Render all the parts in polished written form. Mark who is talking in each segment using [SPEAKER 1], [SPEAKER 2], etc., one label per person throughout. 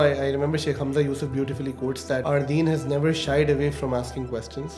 [SPEAKER 1] I remember Sheikh Hamza Yusuf beautifully quotes that our deen has never shied away from asking questions.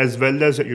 [SPEAKER 2] as well as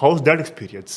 [SPEAKER 2] how's that experience?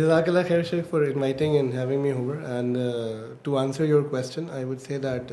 [SPEAKER 1] Jazakallah khair Sheikh for inviting and having me over, and to answer your question I would say that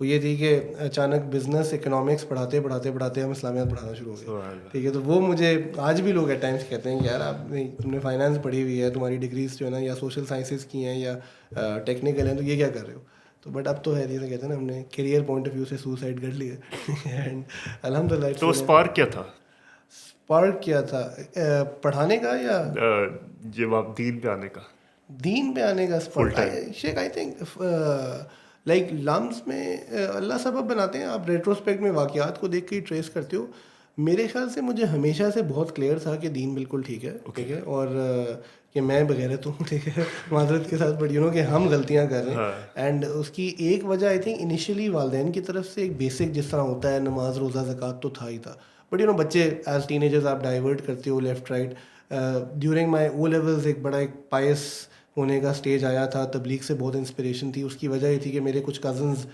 [SPEAKER 1] وہ یہ تھی کہ اچانک business economics پڑھاتے پڑھاتے ہم اسلامیات پڑھانا شروع ہو گئے. ٹھیک ہے, تو وہ مجھے آج بھی لوگ ایٹ ٹائمس کہتے ہیں کہ یار آپ نے تم نے فائنانس پڑھی ہوئی ہے, تمہاری ڈگریز جو ہے نا یا سوشل سائنسز کی ہیں یا ٹیکنیکل ہیں, تو یہ کیا کر رہے ہو. تو بٹ اب تو ہے جیسے کہتے ہیں نا ہم نے کیریئر پوائنٹ آف ویو سے سوسائڈ کر لیا اینڈ الحمد للہ.
[SPEAKER 2] تو اسپارک کیا تھا؟
[SPEAKER 1] اسپارک کیا تھا پڑھانے کا یا
[SPEAKER 2] جب آپ دین پہ آنے کا؟
[SPEAKER 1] دین پہ آنے کا spark Sheikh I think like لمس میں اللہ سبب بناتے ہیں. آپ ریٹروسپیکٹ میں واقعات کو دیکھ کے ہی ٹریس کرتے ہو. میرے خیال سے مجھے ہمیشہ سے بہت کلیئر تھا کہ دین بالکل ٹھیک ہے, ٹھیک ہے, اور کہ میں بغیرت ہوں, ٹھیک ہے, معذرت کے ساتھ, بٹ کہ ہم غلطیاں کر رہے ہیں. اینڈ اس کی ایک وجہ آئی تھنک انیشیلی والدین کی طرف سے ایک بیسک جس طرح ہوتا ہے نماز روزہ زکوٰۃ تو تھا ہی تھا, بٹ بچے ایز ٹین ایجرز آپ ڈائیورٹ کرتے ہو left right. During my O levels ایک بڑا ایک پائس ہونے کا اسٹیج آیا تھا, تبلیغ سے بہت انسپریشن تھی. اس کی وجہ یہ تھی کہ میرے کچھ کزنز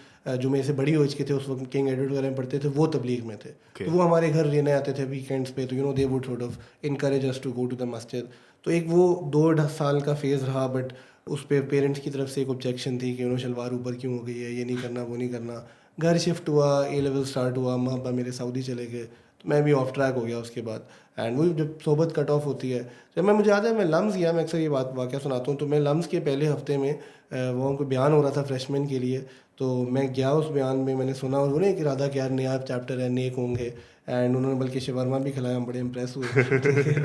[SPEAKER 1] جو میرے سے بڑی ایج کے تھے اس وقت کنگ ایڈورڈ وغیرہ میں پڑھتے تھے, وہ تبلیغ میں تھے, تو وہ ہمارے گھر رہنے آتے تھے ویکینڈس پہ, تو they would sort of encourage us to go to the مسجد. تو ایک وہ 2.5 سال کا فیز رہا, بٹ اس پہ پیرنٹس کی طرف سے ایک آبجیکشن تھی کہ شلوار اوپر کیوں ہو گئی ہے, یہ نہیں کرنا وہ نہیں کرنا. گھر شفٹ ہوا, اے لیول اسٹارٹ ہوا, ماں ابا میرے سعودی چلے گئے, تو میں بھی آف ٹریک ہو گیا اس کے بعد. اینڈ وہ جب صحبت کٹ آف ہوتی ہے, جب مجھے یاد ہے میں لمز گیا, میں اکثر یہ واقعہ سناتا ہوں, تو میں لمز کے پہلے ہفتے میں وہاں کو بیان ہو رہا تھا فریشمین کے لیے, تو میں گیا اس بیان میں, میں نے سنا اور انہیں ایک ارادہ کہ یار نیا چیپٹر ہے, نیک ہوں گے. اینڈ انہوں نے بلکہ شورما بھی کھلایا, ہم بڑے امپریس ہوئے.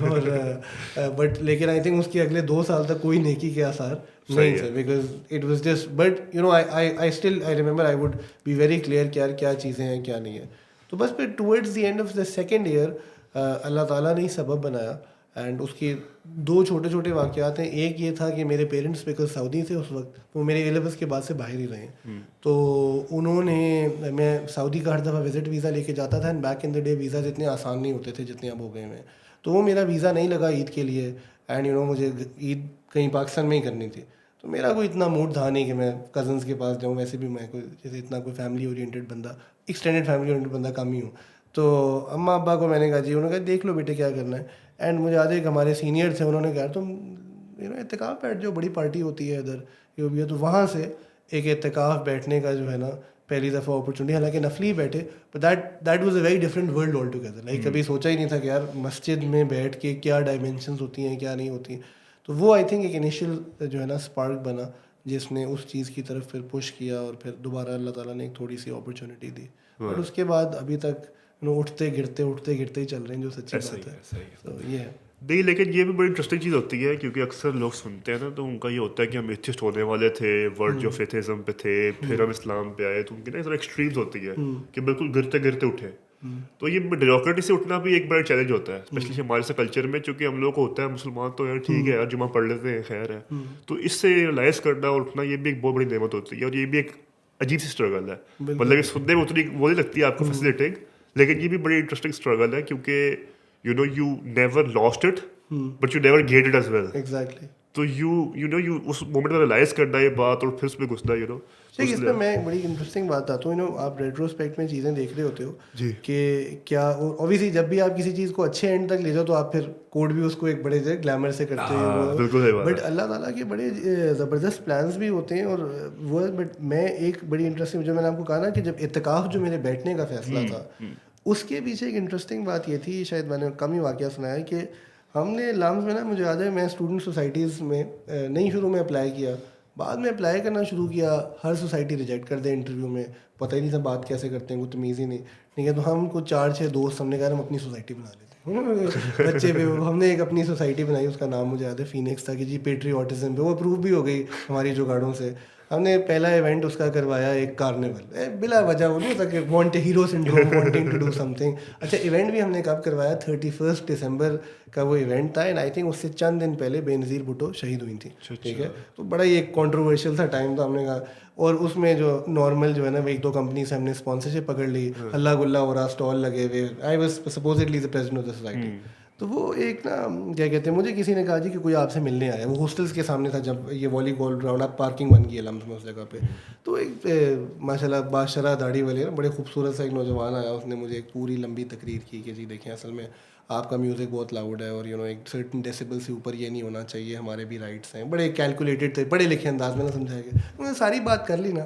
[SPEAKER 1] اور بٹ لیکن آئی تھنک اس کے اگلے 2 سال تک کوئی نیکی کے آثار نہیں تھے, because it was just, but I remember I would be very clear کہ یار کیا چیزیں ہیں کیا نہیں ہے. تو بس پھر towards the end of the second year اللہ تعالیٰ نے ہی سبب بنایا. اینڈ اس کے 2 چھوٹے چھوٹے واقعات ہیں. ایک یہ تھا کہ میرے پیرنٹس بیکاز سعودی تھے اس وقت, وہ میرے اے لیولس کے بعد سے باہر ہی رہے ہیں, تو انہوں نے, میں سعودی کا ہر دفعہ وزٹ ویزا لے کے جاتا تھا, and back in the day visas اتنے آسان نہیں ہوتے تھے جتنے اب ہو گئے ہیں. تو وہ میرا ویزا نہیں لگا عید کے لیے, اینڈ مجھے عید کہیں پاکستان میں ہی کرنی تھی. تو میرا کوئی اتنا موڈ تھا نہیں کہ میں کزنس کے پاس جاؤں, ویسے بھی میں کوئی جیسے اتنا کوئی فیملی اورینٹیڈ بندہ, ایکسٹینڈیڈ فیملی اورینٹیڈ بندہ کم ہی ہوں. تو اماں ابا کو میں نے کہا جی, انہوں نے کہا دیکھ لو بیٹے کیا کرنا ہے. اینڈ مجھے یاد ہے کہ ہمارے سینئر تھے, انہوں نے کہا تم اعتکاف بیٹھ جو, بڑی پارٹی ہوتی ہے ادھر, تو وہاں سے ایک اعتکاف بیٹھنے کا جو ہے نا پہلی دفعہ اپرچونیٹی, حالانکہ نفلی بیٹھے, but that was a very different world all together. Like کبھی سوچا ہی نہیں تھا کہ یار مسجد میں بیٹھ کے کیا ڈائمینشنز ہوتی ہیں کیا نہیں ہوتی ہیں. تو وہ آئی تھنک ایک انیشیل جو ہے نا اسپارک بنا, جس نے اس چیز کی طرف پھر پش کیا, اور پھر دوبارہ اللہ تعالیٰ نے ایک تھوڑی سی اپرچونیٹی دی. بٹ اس کے بعد ابھی تک اٹھتے گرتے ہی چل رہے ہیں, جو سچی بات ہے. تو یہ ہے
[SPEAKER 2] نہیں, لیکن یہ بھی بڑی انٹرسٹنگ چیز ہوتی ہے, کیونکہ اکثر لوگ سنتے ہیں نا, تو ان کا یہ ہوتا ہے کہ ہم ایتھسٹ ہونے والے تھے, ورڈ آف ایتھیزم پہ تھے, پھر ہم اسلام پہ آئے, تو ان کی نا ایکسٹریمز ہوتی ہے کہ بالکل گرتے گرتے اٹھے. تو یہ ڈیموکریٹی سے اٹھنا بھی ایک بڑا چیلنج ہوتا ہے, اسپیشلی ہمارے سے کلچر میں, چونکہ ہم لوگ کو ہوتا ہے مسلمان تو یار ٹھیک ہے یار جمعہ پڑھ لیتے ہیں خیر ہے. تو اس سے ریلائز کرنا اور اٹھنا یہ بھی ایک بہت بڑی نعمت ہوتی ہے, اور یہ بھی ایک عجیب سی اسٹرگل ہے. مطلب یہ سننے میں اتنی وہ نہیں لگتی ہے آپ کو فیسلیٹنگ, لیکن یہ بھی بڑی انٹرسٹنگ اسٹرگل ہے, کیونکہ you never lost it but you never gained it as well.
[SPEAKER 1] Exactly.
[SPEAKER 2] تو اس مومنٹ میں ریلائز کرنا یہ بات, اور پھر اس میں گھسنا.
[SPEAKER 1] اس میں میں بڑی انٹرسٹنگ بات آتا ہوں, آپ ریٹروسپیکٹ میں چیزیں دیکھ رہے ہوتے ہو کہ کیا اوبیسلی جب بھی آپ کسی چیز کو اچھے اینڈ تک لے جاؤ تو آپ پھر کوڈ بھی اس کو ایک بڑے گلیمر سے کرتے ہیں, بٹ اللہ تعالیٰ کے بڑے زبردست پلانس بھی ہوتے ہیں. اور وہ بٹ میں ایک بڑی انٹرسٹنگ, جو میں نے آپ کو کہا نا کہ جب اعتکاف جو میرے بیٹھنے کا فیصلہ تھا, اس کے پیچھے ایک انٹرسٹنگ بات یہ تھی, شاید میں نے کم ہی واقعہ سنایا, کہ ہم نے لامز میں نا, مجھے یاد ہے میں اسٹوڈنٹ سوسائٹیز میں نہیں شروع میں اپلائی کیا, بعد میں اپلائی کرنا شروع کیا, ہر سوسائٹی ریجیکٹ کر دے انٹرویو میں, پتہ ہی نہیں تھا بات کیسے کرتے ہیں, کوئی تمیز ہی نہیں. ٹھیک ہے, تو ہم کو 4-6 دوست ہم نے کہا ہم اپنی سوسائٹی بنا لیتے ہیں بچے پہ. ہم نے ایک اپنی سوسائٹی بنائی, اس کا نام مجھے یاد ہے فینکس تھا, کہ جی پیٹریوٹزم پہ, وہ اپروو بھی ہو گئی ہماری جگاڑوں سے. ہم نے پہلا ایونٹ اس کا کروایا ایک کارنیول, بلا وجہ وہ نہیں ہوتا کہ want hero syndrome wanting to do something. اچھا ایونٹ بھی ہم نے کب کروایا, 31 دسمبر کا وہ ایونٹ تھا, اینڈ آئی تھنک اس سے چند دن پہلے بے نظیر بھٹو شہید ہوئی تھیں. ٹھیک ہے, تو بڑا ہی ایک کنٹروورشل تھا ٹائم تھا. ہم نے کہا, اور اس میں جو نارمل جو ہے نا 1-2 کمپنی سے ہم نے اسپانسرشپ پکڑ لی, ہلا گلا ہو رہا, اسٹال لگے ہوئے, I was supposedly the president of the society. تو وہ ایک نا کیا کہتے ہیں, مجھے کسی نے کہا جی کہ کوئی آپ سے ملنے آیا, وہ ہاسٹلس کے سامنے تھا جب یہ والی بال گراؤنڈ, اب پارکنگ بن گئی ہے لمس میں اس جگہ پہ. تو ایک ماشاء اللہ باشرہ داڑھی والے نا, بڑے خوبصورت سا ایک نوجوان آیا, اس نے مجھے ایک پوری لمبی تقریر کی کہ جی دیکھیں اصل میں آپ کا میوزک بہت لاؤڈ ہے, اور ایک سرٹن ڈیسیبل سے اوپر یہ نہیں ہونا چاہیے, ہمارے بھی رائٹس ہیں. بڑے کیلکولیٹڈ تھے, پڑھے لکھے انداز میں نہ سمجھایا گیا. انہوں نے ساری بات کر لی نا,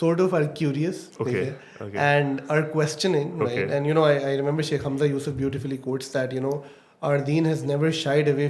[SPEAKER 1] sort of are curious,
[SPEAKER 2] Okay,
[SPEAKER 1] and are questioning, right? And you know, I remember Sheikh Hamza Yusuf beautifully quotes that, you know, our deen has never shied away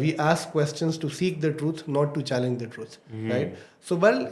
[SPEAKER 1] We ask questions to seek the truth, not to challenge the truth, right? So well,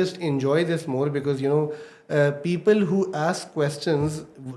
[SPEAKER 1] just enjoy this more because you know people who ask questions,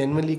[SPEAKER 1] genuinely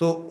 [SPEAKER 1] So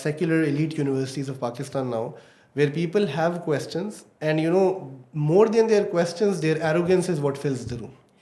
[SPEAKER 1] secular elite universities of Pakistan now, where people have questions and you know more than their questions, their arrogance is what fills the room.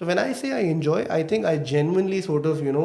[SPEAKER 1] So when I say I enjoy, I think I genuinely sort of, you know,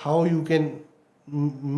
[SPEAKER 1] how you can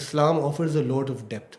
[SPEAKER 1] Islam offers a lot of depth.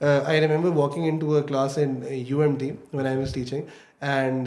[SPEAKER 1] I remember walking into a class in UMT when I was teaching and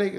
[SPEAKER 1] like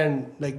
[SPEAKER 1] And like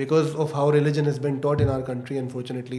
[SPEAKER 1] because of how religion has been taught in our country, unfortunately,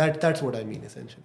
[SPEAKER 1] That's what I mean essentially.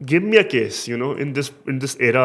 [SPEAKER 2] Give me a case, you know, in this era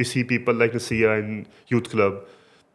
[SPEAKER 2] we see people like Nasia in youth club,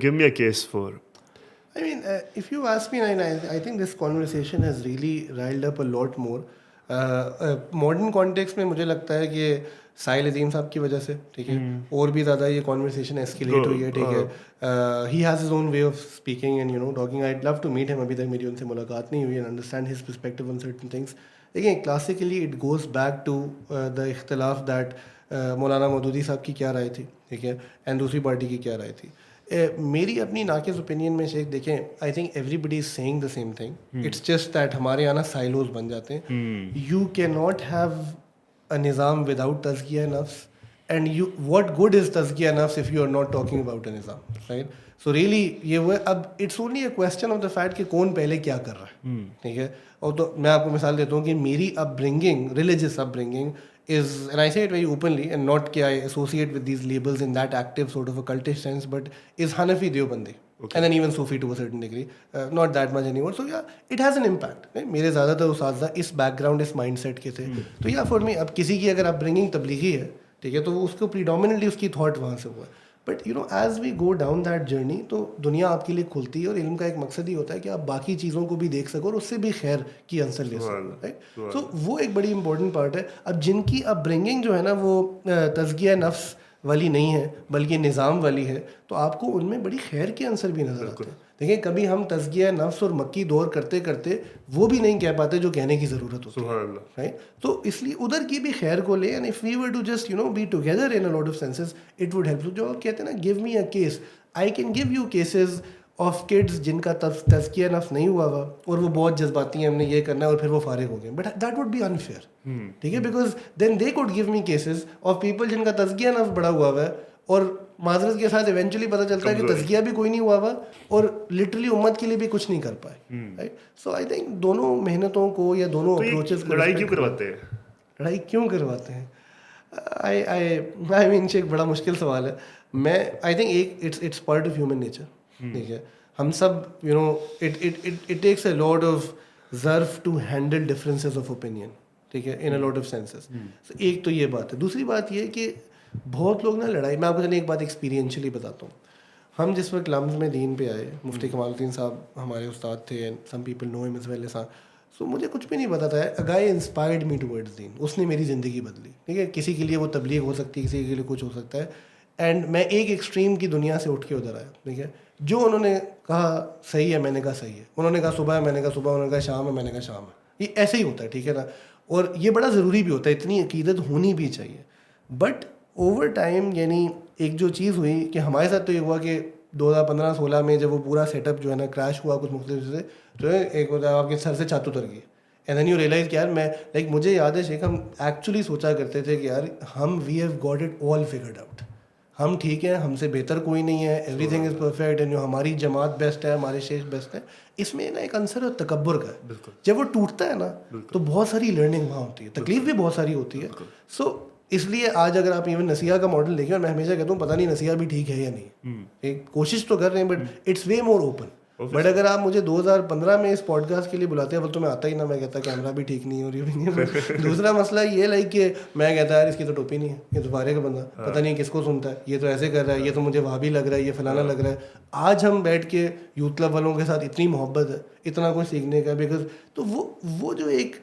[SPEAKER 2] give me a case for.
[SPEAKER 1] I mean, if you ask me, I think this conversation has really riled up a lot more. Modern context میں مجھے لگتا ہے کہ ساحل عظیم صاحب کی وجہ سے ٹھیک ہے اور بھی زیادہ یہ کانورسیشن ایسکیلیٹ ہوئی ہے ٹھیک ہے. He has his own way of speaking and you know talking. I love to meet him. ابھی تک میری ان سے ملاقات نہیں ہوئی and understand his perspective on certain things. دیکھیں classically it goes back to the اختلاف دیٹ مولانا مودودی صاحب کی کیا رائے تھی ٹھیک ہے اینڈ دوسری پارٹی کی کیا رائے تھی. میری اپنی ناقص اوپینین میں شیخ دیکھیں I think everybody is seeing the same thing. It's just that ہمارے یہاں نا سائلوز بن جاتے ہیں. You can not have a نظام وداؤٹ تزکیہ نفس and you what good is تزکیہ نفس if you are not talking about a نظام رائٹ. سو ریئلی یہ وہ اب it's only a question of the fact کہ کون پہلے کیا کر رہا ہے ٹھیک ہے. اور تو میں آپ کو مثال دیتا ہوں کہ میری upbringing religious upbringing is, and I say it very openly and not that I associate with these labels in that active sort of a cultish sense, but is Hanafi Deobandi and then even Sufi to a certain degree, not that much anymore. So yeah, it has an impact. میرے زیادہ تر اساتذہ اس back ground اس mind set کے تھے. تو یا for me اب کسی کی اگر اپ برنگنگ تبلیغی ہے ٹھیک ہے تو وہ اس کو پریڈومیننٹلی اس کی تھاٹ وہاں سے ہوا ہے. But you know as we go down that journey تو دنیا آپ کے لیے کھلتی ہے اور علم کا ایک مقصد ہی ہوتا ہے کہ آپ باقی چیزوں کو بھی دیکھ سکو اور اس سے بھی خیر کی عنصر لے سکو رائٹ. تو وہ ایک بڑی امپورٹنٹ پارٹ ہے. اب جن کی اپ برنگنگ جو ہے نا وہ تزکیہ نفس والی نہیں ہے بلکہ نظام والی ہے تو آپ کو ان میں بڑی خیر کے عنصر بھی نظر آتے ہیں. دیکھیں کبھی ہم تزکیہ نفس اور مکی دور کرتے کرتے وہ بھی نہیں کہہ پاتے جو کہنے کی ضرورت ہوتی ہے. تو اس لیے ادھر کی بھی خیر کو لے and if we were to just you know be together in a lot of senses it would help. جو کہتے ہیں نا give me a case I can give you cases of kids جن کا تزکیہ نفس نہیں ہوا ہوا اور وہ بہت جذباتی ہیں ہم نے یہ کرنا ہے اور پھر وہ فارغ ہو گئے. But that would be unfair ٹھیک ہے because then they could give me cases of people جن کا تزکیہ نفس بڑا ہوا ہوا ہے اور معذرت کے ساتھ ایونچولی پتہ چلتا ہے کہ تزکیہ بھی کوئی نہیں ہوا ہوا اور لٹرلی امت کے لیے بھی کچھ نہیں کر پائے رائٹ. سو آئی تھنک دونوں محنتوں کو یا دونوں اپروچز کو
[SPEAKER 2] لڑائی کیوں کرواتے ہیں
[SPEAKER 1] آئی مین ایک بڑا مشکل سوال ہے. میں آئی تھنک ایک it's part of human nature ٹھیک ہے. ہم سب you know it takes a lot of ظرف to handle differences of opinion ٹھیک ہے ان اے لاٹ آف سینسز. ایک تو یہ بات ہے. دوسری بات یہ کہ بہت لوگ نا لڑائی میں آپ کو ایک بات ایکسپیرینشلی بتاتا ہوں. ہم جس وقت لمز میں دین پہ آئے مفتی کمال الدین صاحب ہمارے استاد تھے اینڈ سم پیپل نو ہم ایز ویل ایز. سو مجھے کچھ بھی نہیں پتا تھا. اے گائے انسپائرڈ می ٹوورڈز دین. اس نے میری زندگی بدلی ٹھیک ہے. کسی کے لیے وہ تبلیغ ہو سکتی ہے کسی کے لیے کچھ ہو سکتا ہے. اینڈ میں ایک ایکسٹریم کی دنیا سے اٹھ کے ادھر آیا ٹھیک ہے. جو انہوں نے کہا صحیح ہے میں نے کہا صحیح ہے. انہوں نے کہا صبح ہے میں نے کہا صبح. انہوں نے کہا شام ہے میں نے کہا شام ہے. یہ ایسے ہی ہوتا ہے ٹھیک ہے نا. اور یہ بڑا ضروری بھی ہوتا ہے. اتنی عقیدت ہونی بھی چاہیے. بٹ اوور ٹائم یعنی ایک جو چیز ہوئی کہ ہمارے ساتھ تو یہ ہوا کہ 2015-16 میں جب وہ پورا سیٹ اپ جو ہے نا کریش ہوا کچھ مختلف چیزیں جو ہے ایک ہوتا ہے آپ کے سر سے چھت اتر گئی. اینڈ دین یو ریئلائز کہ یار میں لائک مجھے یاد ہے شیخ ہم ایکچولی سوچا کرتے تھے کہ یار ہم we have got it all figured out. ہم ٹھیک ہیں ہم سے بہتر کوئی نہیں ہے. Everything is perfect and ہماری جماعت بیسٹ ہے ہمارے شیخ بیسٹ ہے. اس میں نا ایک عنصر تکبر کا ہے. جب وہ ٹوٹتا ہے نا تو بہت ساری لرننگ وہاں ہوتی ہے. تکلیف بھی بہت ساری ہوتی ہے. سو اس لیے آج اگر آپ ایون نسیحہ کا ماڈل دیکھیں اور میں ہمیشہ کہتا ہوں پتہ نہیں نسیحہ بھی ٹھیک ہے یا نہیں. ایک کوشش تو کر رہے ہیں but it's way more open. But اگر آپ مجھے 2015 میں اس پوڈ کاسٹ کے لیے بلاتے ہیں تو میں آتا ہی نہ. میں کہتا کیمرہ بھی ٹھیک نہیں ہے اور یہ بھی نہیں ہے. دوسرا مسئلہ یہ لائک کہ میں کہتا ہے یار اس کی تو ٹوپی نہیں ہے یہ تو فارغ کا بندہ پتہ نہیں کس کو سنتا ہے. یہ تو ایسے کر رہا ہے یہ تو مجھے وہابی لگ رہا ہے یہ فلانا لگ رہا ہے. آج ہم بیٹھ کے یوتھ کلب والوں کے ساتھ اتنی محبت ہے اتنا کچھ سیکھنے کا بیکاز تو وہ جو ایک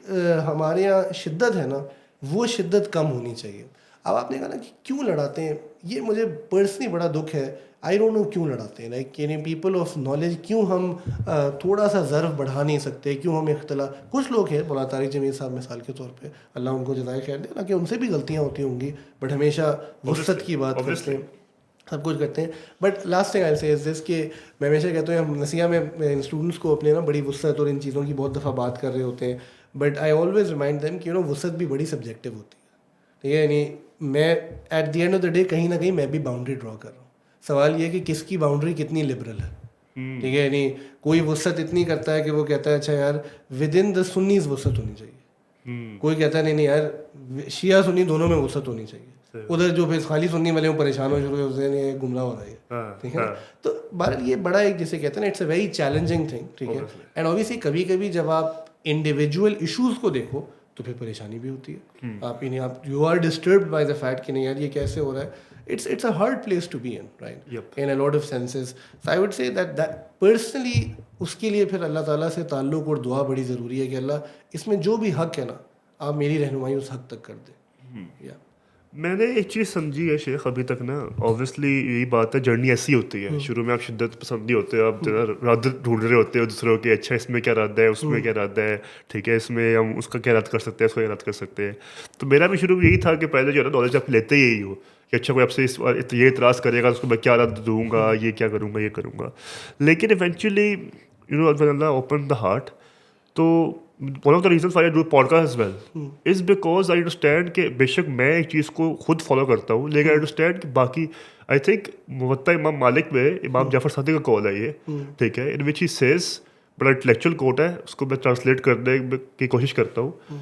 [SPEAKER 1] ہمارے یہاں شدت ہے نا وہ شدت کم ہونی چاہیے. اب آپ نے کہا نا کہ کیوں لڑاتے ہیں. یہ مجھے پرسنلی بڑا دکھ ہے. آئی ڈونٹ نو کیوں لڑاتے ہیں. لائک یعنی پیپل آف نالج کیوں ہم تھوڑا سا ظرف بڑھا نہیں سکتے. کیوں ہم اختلاف. کچھ لوگ ہیں مولانا طارق جمیل صاحب مثال کے طور پہ اللہ ان کو جزائے خیر دے نا کہ ان سے بھی غلطیاں ہوتی ہوں گی بٹ ہمیشہ وسعت کی بات کرتے ہیں سب کچھ کرتے ہیں. بٹ لاسٹ تھنگ آئی ول سے از دس کہ میں ہمیشہ کہتا ہوں نسیحہ میں اسٹوڈنٹس کو اپنے نا بڑی وسعت اور ان چیزوں کی بہت دفعہ بات کر رہے ہوتے ہیں but I always remind them کہ وسعت بھی بڑی سبجیکٹیو ہوتی ہے ٹھیک ہے. یعنی میں at the end of the day کہیں نہ کہیں میں بھی باؤنڈری ڈرا کر رہا ہوں. سوال یہ کہ کس کی باؤنڈری کتنی لبرل ہے ٹھیک ہے. یعنی کوئی وسعت اتنی کرتا ہے کہ وہ کہتا ہے اچھا یار ود ان دا سنیز وسعت ہونی چاہیے. کوئی کہتا ہے نہیں یار شیعہ سنی دونوں میں وسعت ہونی چاہیے. ادھر جو پھر خالی سنی والے پریشان ہو شروع ہوتے ہیں گمراہ ہو رہا ہے ٹھیک ہے. تو بہرحال یہ بڑا ایک جسے کہتے ہیں نا it's a very challenging thing ٹھیک ہے. اینڈ اوبیسلی کبھی کبھی جب آپ انڈیویجول ایشوز کو دیکھو تو پھر پریشانی بھی ہوتی ہے. آپ یعنی آپ you are disturbed by the fact کہ نہیں یار یہ کیسے ہو رہا ہے. It's a hard place to be in, right? In a lot of senses. So I would say that personally اس کے لیے پھر اللہ تعالیٰ سے تعلق اور دعا بڑی ضروری ہے کہ اللہ اس میں جو بھی حق ہے نا آپ میری رہنمائی اس حد تک کر دیں. یا
[SPEAKER 2] میں نے ایک چیز سمجھی ہے شیخ ابھی تک نا, اوبیسلی یہی بات ہے, جرنی ایسی ہوتی ہے, شروع میں آپ شدت پسندی ہوتے ہو, آپ رد ڈھونڈ رہے ہوتے ہو دوسروں کے, اچھا اس میں کیا رد ہے, اس میں کیا رد ہے, ٹھیک ہے, اس میں ہم اس کا کیا رد کر سکتے ہیں, اس کا کیا رد کر سکتے ہیں. تو میرا بھی شروع میں یہی تھا کہ پہلے جو ہے نا نالج آپ لیتے ہی یہی ہو کہ اچھا کوئی آپ سے یہ اعتراض کرے گا, اس کو میں کیا رد دوں گا, یہ کیا کروں گا, یہ کروں گا. لیکن eventually you know when Allah opened the heart, تو one of the reasons why I do podcast as well is because I understand کہ بے شک میں ایک چیز کو خود فالو کرتا ہوں, لیکن آئی انڈرسٹینڈ کہ باقی آئی تھنک موطا امام مالک میں امام جعفر صادق کا قول ہے یہ, ٹھیک ہے, ان وچ ہی سیز, بڑا انٹلیکچوئل کوٹ ہے, اس کو میں ٹرانسلیٹ کرنے کی کوشش کرتا ہوں.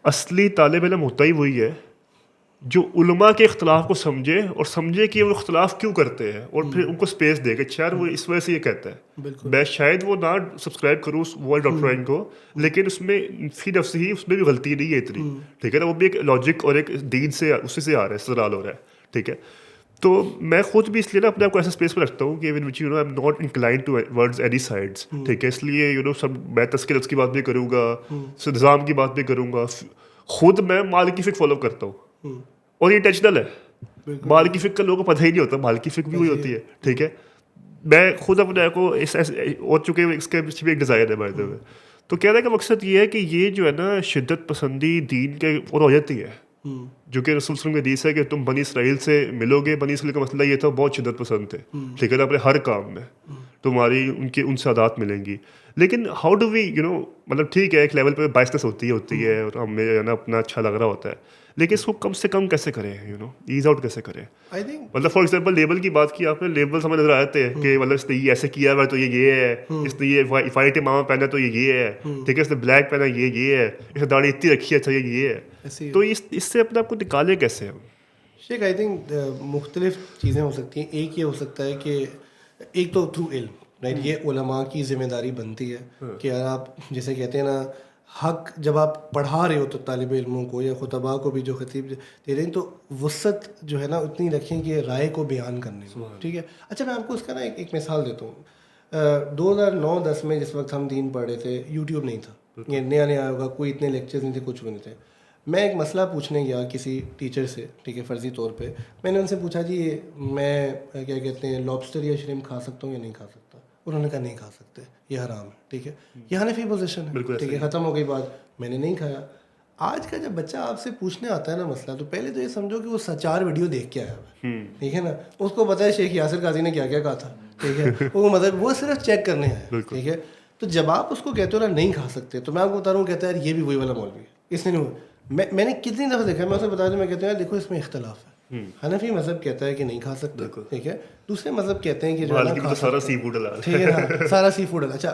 [SPEAKER 2] اصلی طالب علم ہوتا ہی وہی ہے جو علماء کے اختلاف کو سمجھے اور سمجھے کہ وہ اختلاف کیوں کرتے ہیں, اور پھر ان کو اسپیس دے کہ شاید وہ اس وجہ سے یہ کہتا ہے. میں شاید وہ نہ سبسکرائب کروں اس ورلڈ ڈاکٹرائن کو, لیکن اس میں فی نفس ہی اس میں بھی غلطی نہیں ہے اتنی, ٹھیک ہے نا, وہ بھی ایک لاجک اور ایک دین سے اسی سے آ رہا ہے, استدلال ہو رہا ہے, ٹھیک ہے. تو میں خود بھی اس لیے نا اپنے آپ کو ایسا اسپیس پہ رکھتا ہوں کہ you know I am not inclined towards any sides, ٹھیک ہے. اس لیے یو نو سب میں تذکرت کی بات بھی کروں گا, نظام کی بات بھی کروں گا. خود میں مالکی فقہ فالو کرتا ہوں, اور یہ انٹینشنل ہے. مالکی فقہ کا لوگوں کو پتہ ہی نہیں ہوتا, مالکی فقہ بھی وہی ہوتی ہے, ٹھیک ہے. میں خود اپنے آپ کو اور چونکہ اس کے پیچھے بھی ایک ڈیزائر ہے بارے میں. تو کہنے کا مقصد یہ ہے کہ یہ جو ہے نا شدت پسندی دین کے اور ہو جاتی ہے, جو کہ رسول صلی اللہ علیہ وسلم کے حدیث ہے کہ تم بنی اسرائیل سے ملو گے, بنی اسرائیل کا مسئلہ یہ تھا بہت شدت پسند تھے, ٹھیک ہے نا, اپنے ہر کام میں تمہاری ان سے عادات ملیں گی. لیکن how do we you know, مطلب ٹھیک ہے ایک لیول پہ بائسنس ہوتی ہے اور ہمیں جو ہے نا اپنا اچھا لگ رہا ہوتا ہے, لیکن اس کو کم سے کم کیسے کریں, یو نو ایز آؤٹ کیسے کریں. مطلب فار ایگزامپل لیبل کی بات کی آپ نے, لیبل ہمیں نظر آتے ہیں کہ مطلب اس نے یہ ایسے کیا ہوا تو یہ ہے, اس نے یہ وائٹ امامہ پہنا تو یہ ہے, ٹھیک ہے, اس نے بلیک پہنا یہ ہے, اس نے داڑھی اتنی رکھی ہے, اچھا یہ ہے. تو اس سے اپنے آپ کو نکالے کیسے ہم؟
[SPEAKER 1] شیخ آئی تھنک مختلف چیزیں ہو سکتی ہیں. ایک یہ ہو سکتا ہے کہ ایک تو تھرو علم, رائٹ, یہ علماء کی ذمہ داری بنتی ہے کہ اگر آپ جیسے کہتے ہیں نا حق جب آپ پڑھا رہے ہو تو طالب علموں کو یا خطباء کو بھی جو خطیب دے رہے ہیں, تو وسعت جو ہے نا اتنی رکھیں کہ رائے کو بیان کرنے میں, ٹھیک ہے. اچھا میں آپ کو اس کا نا ایک مثال دیتا ہوں. 2009-10 میں جس وقت ہم دین پڑھ رہے تھے, یوٹیوب نہیں تھا, یہ نیا ہوگا, کوئی اتنے لیکچرز نہیں تھے, کچھ بھی نہیں تھے. میں ایک مسئلہ پوچھنے گیا کسی ٹیچر سے, ٹھیک ہے, فرضی طور پہ. میں نے ان سے پوچھا جی میں کیا کہتے ہیں لابسٹر یا شرمپ کھا سکتا ہوں یا نہیں کھا سکتا. انہوں نے کہا نہیں کھا سکتے, یہ حرام ہے, ٹھیک ہے. یہ حنفی پوزیشن ہے, ٹھیک ہے, ختم ہو گئی بات. میں نے نہیں کھایا. آج کا جب بچہ آپ سے پوچھنے آتا ہے نا مسئلہ, تو پہلے تو یہ سمجھو کہ وہ 4 ویڈیو دیکھ کے آیا ہوا ہے, ٹھیک ہے نا. اس کو پتہ ہے شیخ یاسر قاضی نے کیا کیا کہا تھا, ٹھیک ہے, وہ مطلب وہ صرف چیک کرنے آیا, ٹھیک ہے. تو جب آپ اس کو کہتے ہو نا نہیں کھا سکتے, تو میں آپ کو بتا رہا ہوں, کہتا ہے یہ بھی وہی والا مولوی ہے, اس نے نہیں. میں نے کتنی دفعہ دیکھا, میں اسے بتا دوں, میں کہتا ہوں دیکھو اس میں اختلاف ہے. حنفی مذہب کہتا ہے کہ نہیں کھا سکتے, ٹھیک ہے. دوسرے مذہب کہتے ہیں کہ جو ہے
[SPEAKER 2] سارا سی فوڈ,
[SPEAKER 1] ٹھیک ہے نا, سارا سی فوڈ. اچھا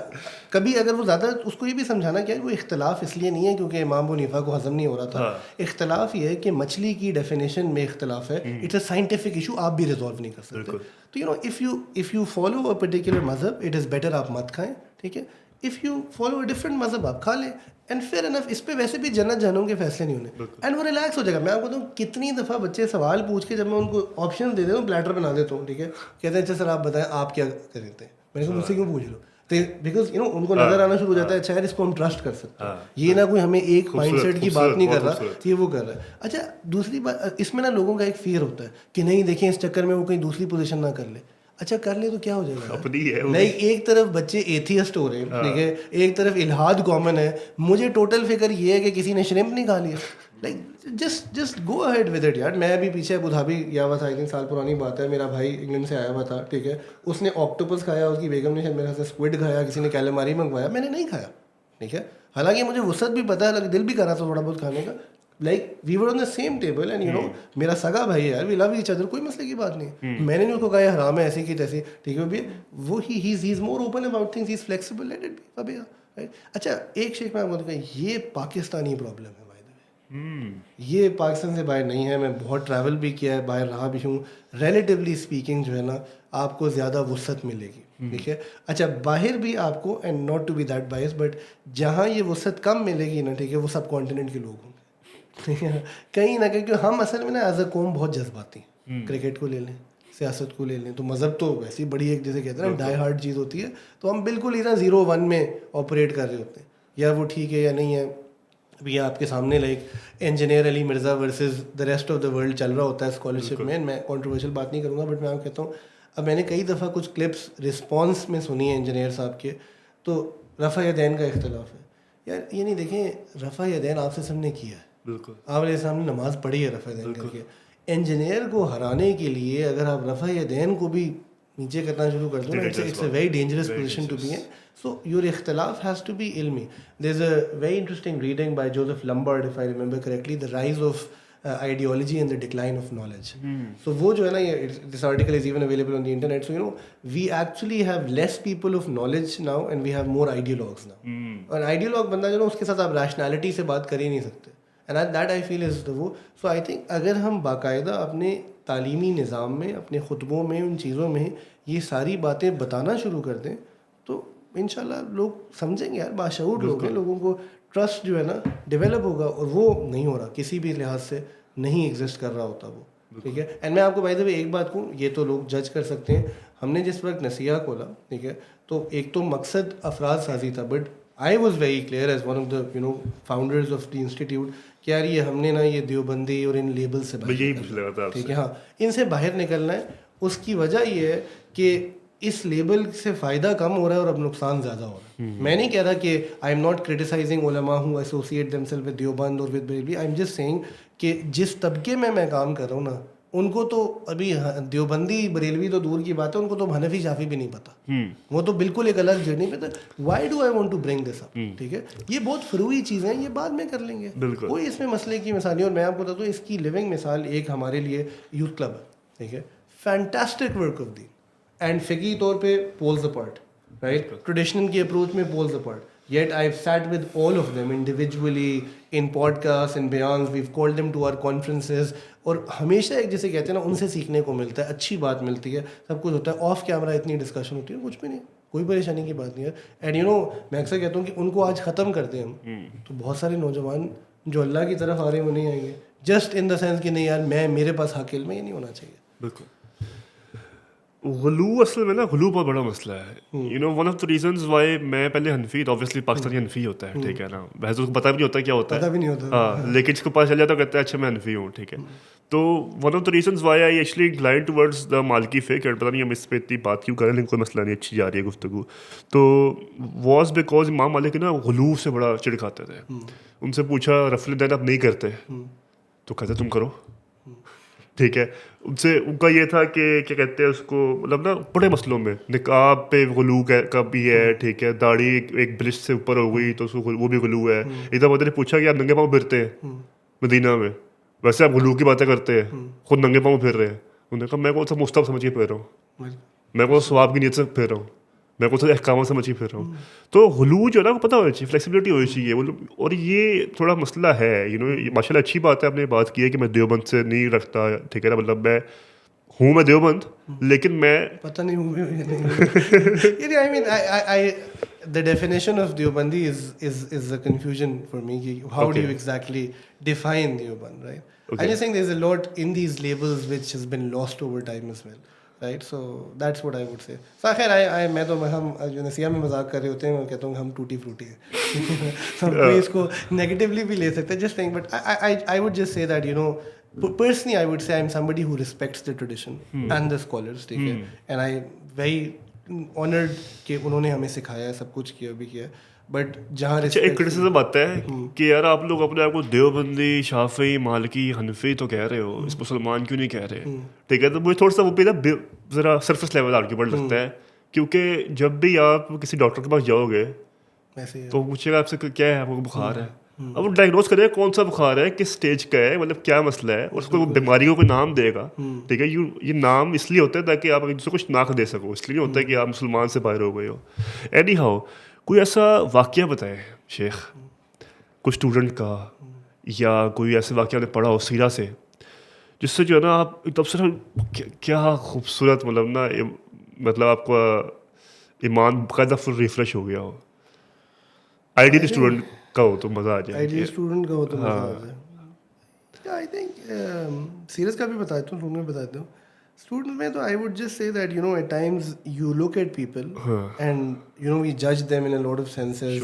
[SPEAKER 1] کبھی اگر وہ زیادہ, اس کو یہ بھی سمجھانا کیا ہے, وہ اختلاف اس لیے نہیں ہے کیونکہ امام ابو حنیفہ کو ہضم نہیں ہو رہا تھا. اختلاف یہ ہے کہ مچھلی کی ڈیفینیشن میں اختلاف ہے. اٹس اے سائنٹیفک ایشو, آپ بھی ریزالو نہیں کر سکتے. تو you know if you follow a particular مذہب, اٹ از بیٹر آپ مت کھائیں, ٹھیک ہے. If you follow a different مذہب, آپ کھا لیں, اینڈ فیئر انف. اس پہ ویسے بھی جنت جہنم کے فیصلے نہیں ہونے, اینڈ وہ ریلیکس ہو جائے گا. میں آپ کو بتاؤں کتنی دفعہ بچے سوال پوچھ کے جب میں ان کو آپشن دے دیتا ہوں, پلیٹر بنا دیتا ہوں, ٹھیک ہے, کہتے ہیں اچھا سر آپ بتائیں آپ کیا کرتے ہیں. میں نے کہا مجھ سے کیوں پوچھ لو, بیکاز یو نو ان کو نظر آنا شروع ہو جاتا ہے اچھا اس کو ہم ٹرسٹ کر سکتے ہیں, یہ نہ کوئی ہمیں ایک مائنڈ سیٹ کی بات نہیں کر رہا, یہ وہ کر رہا ہے. اچھا دوسری بات اس میں نا لوگوں کا ایک فیئر ہوتا ہے کہ نہیں دیکھیں اس چکر میں وہ کہیں دوسری پوزیشن نہ کر لے. اچھا کر لے تو کیا ہو جائے گا, نہیں ایک طرف بچے ایتھیسٹ ہو رہے ہیں, ٹھیک ہے, ایک طرف الحاد کامن ہے. مجھے ٹوٹل فکر یہ ہے کہ کسی نے شرمپ نہیں کھا لیا, like just go ahead with it یار. میں بھی پیچھے ابو دھابی گیا ہوا تھا, 1 سال پرانی بات ہے, میرا بھائی انگلینڈ سے آیا ہوا تھا, ٹھیک ہے, اس نے آکٹوپس کھایا, اس کی بیگم نے میرے سے اسکوڈ کھایا, کسی نے کیلماری منگوایا, میں نے نہیں کھایا, ٹھیک ہے. حالانکہ مجھے وسعت بھی پتہ ہے, دل بھی کر رہا تھا تھوڑا بہت کھانے کا. Like we were on the same table and you know میرا سگا بھائی ہے یار, وی لو ایچ ادر, کوئی مسئلے کی بات نہیں. میں نے نہیں اس کو کہا یہ حرام ہے ایسی کی تیسی, ٹھیک ہے. وہ he is more open about things, he is flexible, let it be. اچھا ایک شیخ میں آپ کو کہا یہ پاکستانی پرابلم ہے بائی دا وے, یہ پاکستان سے باہر نہیں ہے. میں بہت ٹریول بھی کیا ہے, باہر رہا بھی ہوں. ریلیٹیولی اسپیکنگ جو ہے نا آپ کو زیادہ وسعت ملے گی, ٹھیک ہے. اچھا باہر بھی آپ کو, and not to be that bias, but جہاں یہ وسعت کم ملے گی نا, ٹھیک ہے, وہ سب کانٹیننٹ کے لوگ ہوں گے, ٹھیک ہے. کہیں نہ کہیں ہم اصل میں نا ایز اے قوم بہت جذباتی ہیں. کرکٹ کو لے لیں, سیاست کو لے لیں, تو مذہب تو ویسی بڑی ایک جیسے کہتے ہیں نا ڈائی ہارڈ چیز ہوتی ہے, تو ہم بالکل ادھر 0-1 میں آپریٹ کر رہے ہوتے ہیں, یا وہ ٹھیک ہے یا نہیں ہے. ابھی آپ کے سامنے like engineer Ali Mirza versus the rest of the world چل رہا ہوتا ہے اسکالرشپ میں. میں کنٹروورشل بات نہیں کروں گا بٹ میں آپ کو کہتا ہوں, اب میں نے کئی دفعہ کچھ کلپس رسپانس میں سنی ہے انجینئر صاحب کے, تو رفع یدین کا اختلاف ہے. یار یہ نہیں دیکھیں, رفع یدین آپ سے سب نے کیا ہے, بالکل آپ علیہ السلام نے نماز پڑھی ہے رفع یدین کر کے. انجینئر کو ہرانے کے لیے اگر آپ رفع یدین کو بھی نیچے کرنا شروع کر دو نا, it's a very dangerous position to be in. So your اختلاف has to be علمی. There's a very interesting reading by Joseph Lombard, if I remember correctly, The Rise of Ideology and the Decline of Knowledge. So وہ جو ہے نا, this article is even available on the internet. So we actually have less people of knowledge now and we have more ideologues now. اور ideologue بندہ جو نا, اس کے ساتھ آپ rationality سے بات کر ہی نہیں سکتے. And that I feel is وہ. So I think اگر ہم باقاعدہ اپنے تعلیمی نظام میں, اپنے خطبوں میں, ان چیزوں میں یہ ساری باتیں بتانا شروع کر دیں تو انشاءاللہ لوگ سمجھیں گے. یار باشعور لوگ ہیں, لوگوں کو ٹرسٹ جو ہے نا ڈیولپ ہوگا, اور وہ نہیں ہو رہا, کسی بھی لحاظ سے نہیں ایگزسٹ کر رہا ہوتا وہ. ٹھیک ہے. اینڈ میں آپ کو بائی دا وے ایک بات کہوں, یہ تو لوگ جج کر سکتے ہیں, ہم نے جس وقت نسیہ کھولا, ٹھیک ہے, تو ایک تو مقصد افراد سازی تھا, but I was very clear as one of the founders of the institute کہ یار یہ ہم نے نا یہ دیوبندی اور ان لیبل سے باہر, ٹھیک ہے, ہاں ان سے باہر نکلنا ہے. اس کی وجہ یہ ہے کہ اس لیبل سے فائدہ کم ہو رہا ہے اور اب نقصان زیادہ ہو رہا ہے. میں نہیں کہہ رہا کہ آئی ایم ناٹ کریٹیسائزنگ علماء ہوں associate them self with Deoband اور with Barelvi. I am just saying کہ جس طبقے میں کام کر رہا ہوں نا, ان کو تو ابھی دیوبندی بریلوی تو دور کی بات ہے, ان کو تو حنفی شافی بھی نہیں پتا, وہ تو بالکل ایک الگ جرنی پہ تھا. Why do I want to bring this up, ٹھیک ہے, یہ بہت فروئی چیزیں ہیں, یہ بعد میں کر لیں گے, کوئی اس میں مسئلے کی مثال نہیں. اور میں آپ کو بتاتا ہوں اس کی لیونگ مثال ایک ہمارے لیے یوتھ کلب ہے, ٹھیک ہے, fantastic work of the and فقی طور پہ پولز اپارٹ, رائٹ, ٹریڈیشنل کی اپروچ میں poles apart. Yet I've sat with all of them individually in podcasts and بیانز, we've called them to our conferences, اور ہمیشہ ایک جیسے کہتے ہیں نا, ان سے سیکھنے کو ملتا ہے, اچھی بات ملتی ہے, سب کچھ ہوتا ہے. آف کیمرہ اتنی ڈسکشن ہوتی ہے, کچھ بھی نہیں, کوئی پریشانی کی بات نہیں ہے. اینڈ میں اکثر کہتا ہوں کہ ان کو آج ختم کر دیں ہم, تو بہت سارے نوجوان جو اللہ کی طرف آ رہے ہیں وہ نہیں آئیں گے, جسٹ ان دا سینس کہ نہیں یار میرے پاس حق علم ہے, یہ نہیں ہونا چاہیے.
[SPEAKER 2] بالکل. غلو اصل میں نا, غلو بہت بڑا مسئلہ ہے. One of the reasons Y میں پہلے حنفی, اوبیسلی پاکستانی حنفی ہوتا ہے, ٹھیک ہے نا, ویسے اس کو پتہ بھی نہیں ہوتا کیا ہوتا ہے, ہاں, لیکن اس کو پتہ چل جاتا ہے, کہتا ہے اچھا میں حنفی ہوں, ٹھیک ہے. تو one of the reasons why I actually incline towards the Maliki فقہ, پتہ نہیں ہم اس پہ اتنی بات کیوں کریں, لیکن کوئی مسئلہ نہیں, اچھی جا رہی ہے گفتگو, تو واز بیکاز امام مالک نا غلو سے بڑا چڑکاتے تھے. ان سے پوچھا رفع الیدین آپ نہیں کرتے, تو کہتے تم کرو, ٹھیک ہے. ان سے ان کا یہ تھا کہ کیا کہتے ہیں اس کو, مطلب نا بڑے مسئلوں میں نقاب پہ غلو کا بھی ہے, ٹھیک ہے, داڑھی ایک برش سے اوپر ہو گئی تو اس کو وہ بھی غلو ہے. ایک دفعہ نے پوچھا کہ آپ ننگے پاؤں پھرتے ہیں مدینہ میں, ویسے آپ غلو کی باتیں کرتے ہیں, خود ننگے پاؤں پھر رہے ہیں. انہوں نے کہا میں کو سب مستحب سمجھ کے پھر رہا ہوں, میں کو ثواب کی نیت سے پھر رہا ہوں, میں کو تو احکامات سمجھ کے پھر رہا ہوں. تو غلو جو ہے نا وہ پتہ ہونا چاہیے, فلیکسیبلٹی ہونی چاہیے, اور یہ تھوڑا مسئلہ ہے. ماشاء اللہ اچھی بات ہے, آپ نے بات کی ہے کہ میں دیوبند سے نہیں رکھتا, ٹھیک ہے نا, مطلب میں ہوں میں دیوبند, لیکن میں
[SPEAKER 1] پتہ نہیں ہوں, I mean the definition of Deobandi is a confusion for me. How do you exactly define Deoband, right? I just think there's a lot in these labels which has been lost over time as well, right? So that's what I would say. So خیر میں تو ہم جو نسیہ میں مذاق کر رہے ہوتے ہیں, میں کہتا ہوں ہم ٹوٹی فروٹی ہیں, کوئی اس کو نیگیٹیولی بھی لے سکتا ہے, just saying. But I would just say that personally I would say I'm somebody who respects the tradition and the scholars, ٹھیک ہے, and I very honored کہ انہوں نے ہمیں سکھایا ہے, سب کچھ کیا بھی کیا. بٹ جہاں
[SPEAKER 2] ایک کرٹیسزم آتا ہے کہ یار آپ لوگ اپنے آپ کو دیوبندی, شافعی, مالکی, حنفی تو کہہ رہے ہو, اس مسلمان کیوں نہیں کہہ رہے, ٹھیک ہے. تو مجھے تھوڑا سا وہ پہ نا ذرا سرفس لیول آرگیومنٹ لگتا ہے, کیونکہ جب بھی آپ کسی ڈاکٹر کے پاس جاؤ گے تو پوچھے گا آپ سے کیا ہے, آپ کو بخار ہے, اب وہ ڈائگنوز کرے گا کون سا بخار ہے, کس اسٹیج کا ہے, مطلب کیا مسئلہ ہے, اور اس کو وہ بیماری کو کوئی نام دے گا, ٹھیک ہے. یہ نام اس لیے ہوتا ہے تاکہ آپ ایک دوسرے کو شناخت دے سکو, اس لیے نہیں ہوتا ہے کہ آپ مسلمان سے باہر ہو گئے ہو. اینی ہاؤ, کوئی ایسا واقعہ بتائے شیخ, کوئی اسٹوڈنٹ کا, یا کوئی ایسے واقعہ نے پڑھا ہو سیرہ سے, جس سے جو ہے نا آپ ایک دم سے کیا خوبصورت, مطلب نا, مطلب آپ کا ایمان باقاعدہ فل ریفریش ہو گیا ہو. آئیڈیل اسٹوڈنٹ کا ہو تو مزہ آ جائے,
[SPEAKER 1] آئیڈیل اسٹوڈنٹ کا ہو تو مزہ آ جائے. آئی تھنک سیریس کا بھی بتاتا ہوں, میں بتاتا ہوں. اسٹوڈنٹ میں تو I would just say that at times you look at people and we جج them in a lot of senses.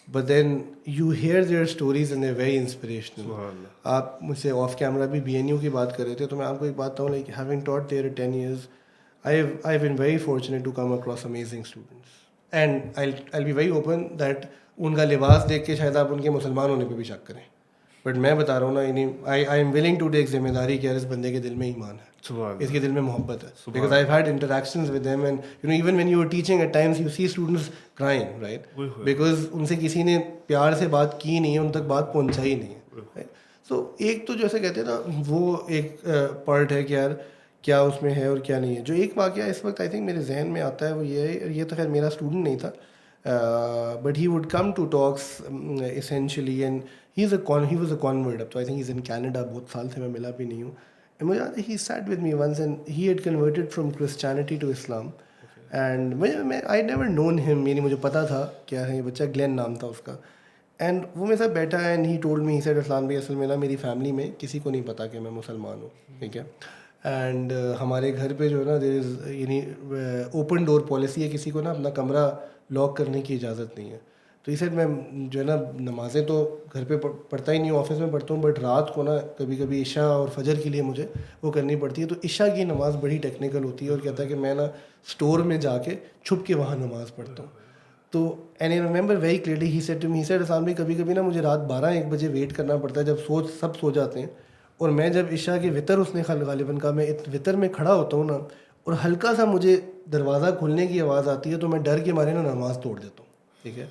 [SPEAKER 1] but then you hear their stories and they're very inspirational.
[SPEAKER 2] سبحان اللہ.
[SPEAKER 1] آپ مجھ سے آف کیمرہ بھی BNU کی بات کر رہے تھے, تو میں آپ کو ایک بات بتاؤں, like having taught there 10 years, I've been very fortunate to come across amazing students. And I'll be very open that ان کا لباس دیکھ کے شاید آپ ان کے مسلمان ہونے پہ بھی شک کریں, بٹ میں بتا رہا ہوں نا, یعنی I am willing to take ذمہ داری کہ یار اس بندے کے دل میں ایمان ہے, اس کے دل میں محبت ہے. Because I have had interactions with them, and you know even when you are teaching at times you see students crying, right, because ان سے کسی نے پیار سے بات کی نہیں ہے, ان تک بات پہنچائی نہیں ہے. سو ایک تو جیسے کہتے ہیں نا, وہ ایک پارٹ ہے کہ یار کیا اس میں ہے اور کیا نہیں ہے. جو ایک واقعہ اس وقت آئی تھنک میرے ذہن میں آتا ہے وہ یہ ہے, یہ تو خیر میرا اسٹوڈنٹ نہیں تھا, but he would come to talks essentially, and he was a convert up to, I think he's in Canada, بہت سال سے میں ملا بھی نہیں ہوں. And مجھے یاد ہے he sat with me once and he had converted from Christianity to Islam. And I never known him, یعنی مجھے پتا تھا کیا ہے یہ بچہ, گلین نام تھا اس کا. اینڈ وہ میرے ساتھ بیٹھا ہے, and he told me, he said, اسلام بھائی اصل میں نا میری فیملی میں کسی کو نہیں پتا کہ میں مسلمان ہوں, ٹھیک ہے, اینڈ ہمارے گھر پہ جو ہے نا دیر از, یعنی اوپن ڈور پالیسی ہے, کسی کو نا اپنا کمرہ لاک کرنے کی اجازت نہیں ہے. تو اس میں جو ہے نا نمازیں تو گھر پہ پڑھتا ہی نہیں ہوں, آفس میں پڑھتا ہوں, بٹ رات کو نا کبھی کبھی عشاء اور فجر کے لیے مجھے وہ کرنی پڑتی ہے. تو عشاء کی نماز بڑی ٹیکنیکل ہوتی ہے, اور کہتا ہے کہ میں نا اسٹور میں جا کے چھپ کے وہاں نماز پڑھتا ہوں. تو and I remember very clearly he said to me, he said, Islam بھائی کبھی کبھی نا مجھے رات 12-1 بجے ویٹ کرنا پڑتا ہے جب سب سو جاتے ہیں, اور میں جب عشاء کے وطر, اس نے غالباً کا, میں وطر میں کھڑا ہوتا ہوں نا, اور ہلکا سا مجھے دروازہ کھلنے کی آواز آتی ہے, تو میں ڈر کے مارے نا نماز توڑ دیتا ہوں, ٹھیک ہے.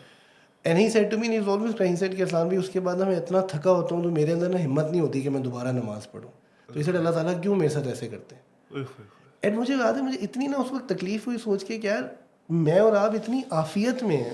[SPEAKER 1] And he said to me, he was always کہا, ہی سیڈ کہ اسلام بھی اس کے بعد نا میں اتنا تھکا ہوتا ہوں تو میرے اندر نا ہمت نہیں ہوتی کہ میں دوبارہ نماز پڑھوں. تو اس سے اللہ تعالیٰ کیوں میرے ساتھ ایسے کرتے ہیں. اینڈ مجھے یاد ہے, مجھے اتنی نا اس وقت تکلیف ہوئی سوچ کے کہ یار میں اور آپ اتنی عافیت میں ہیں,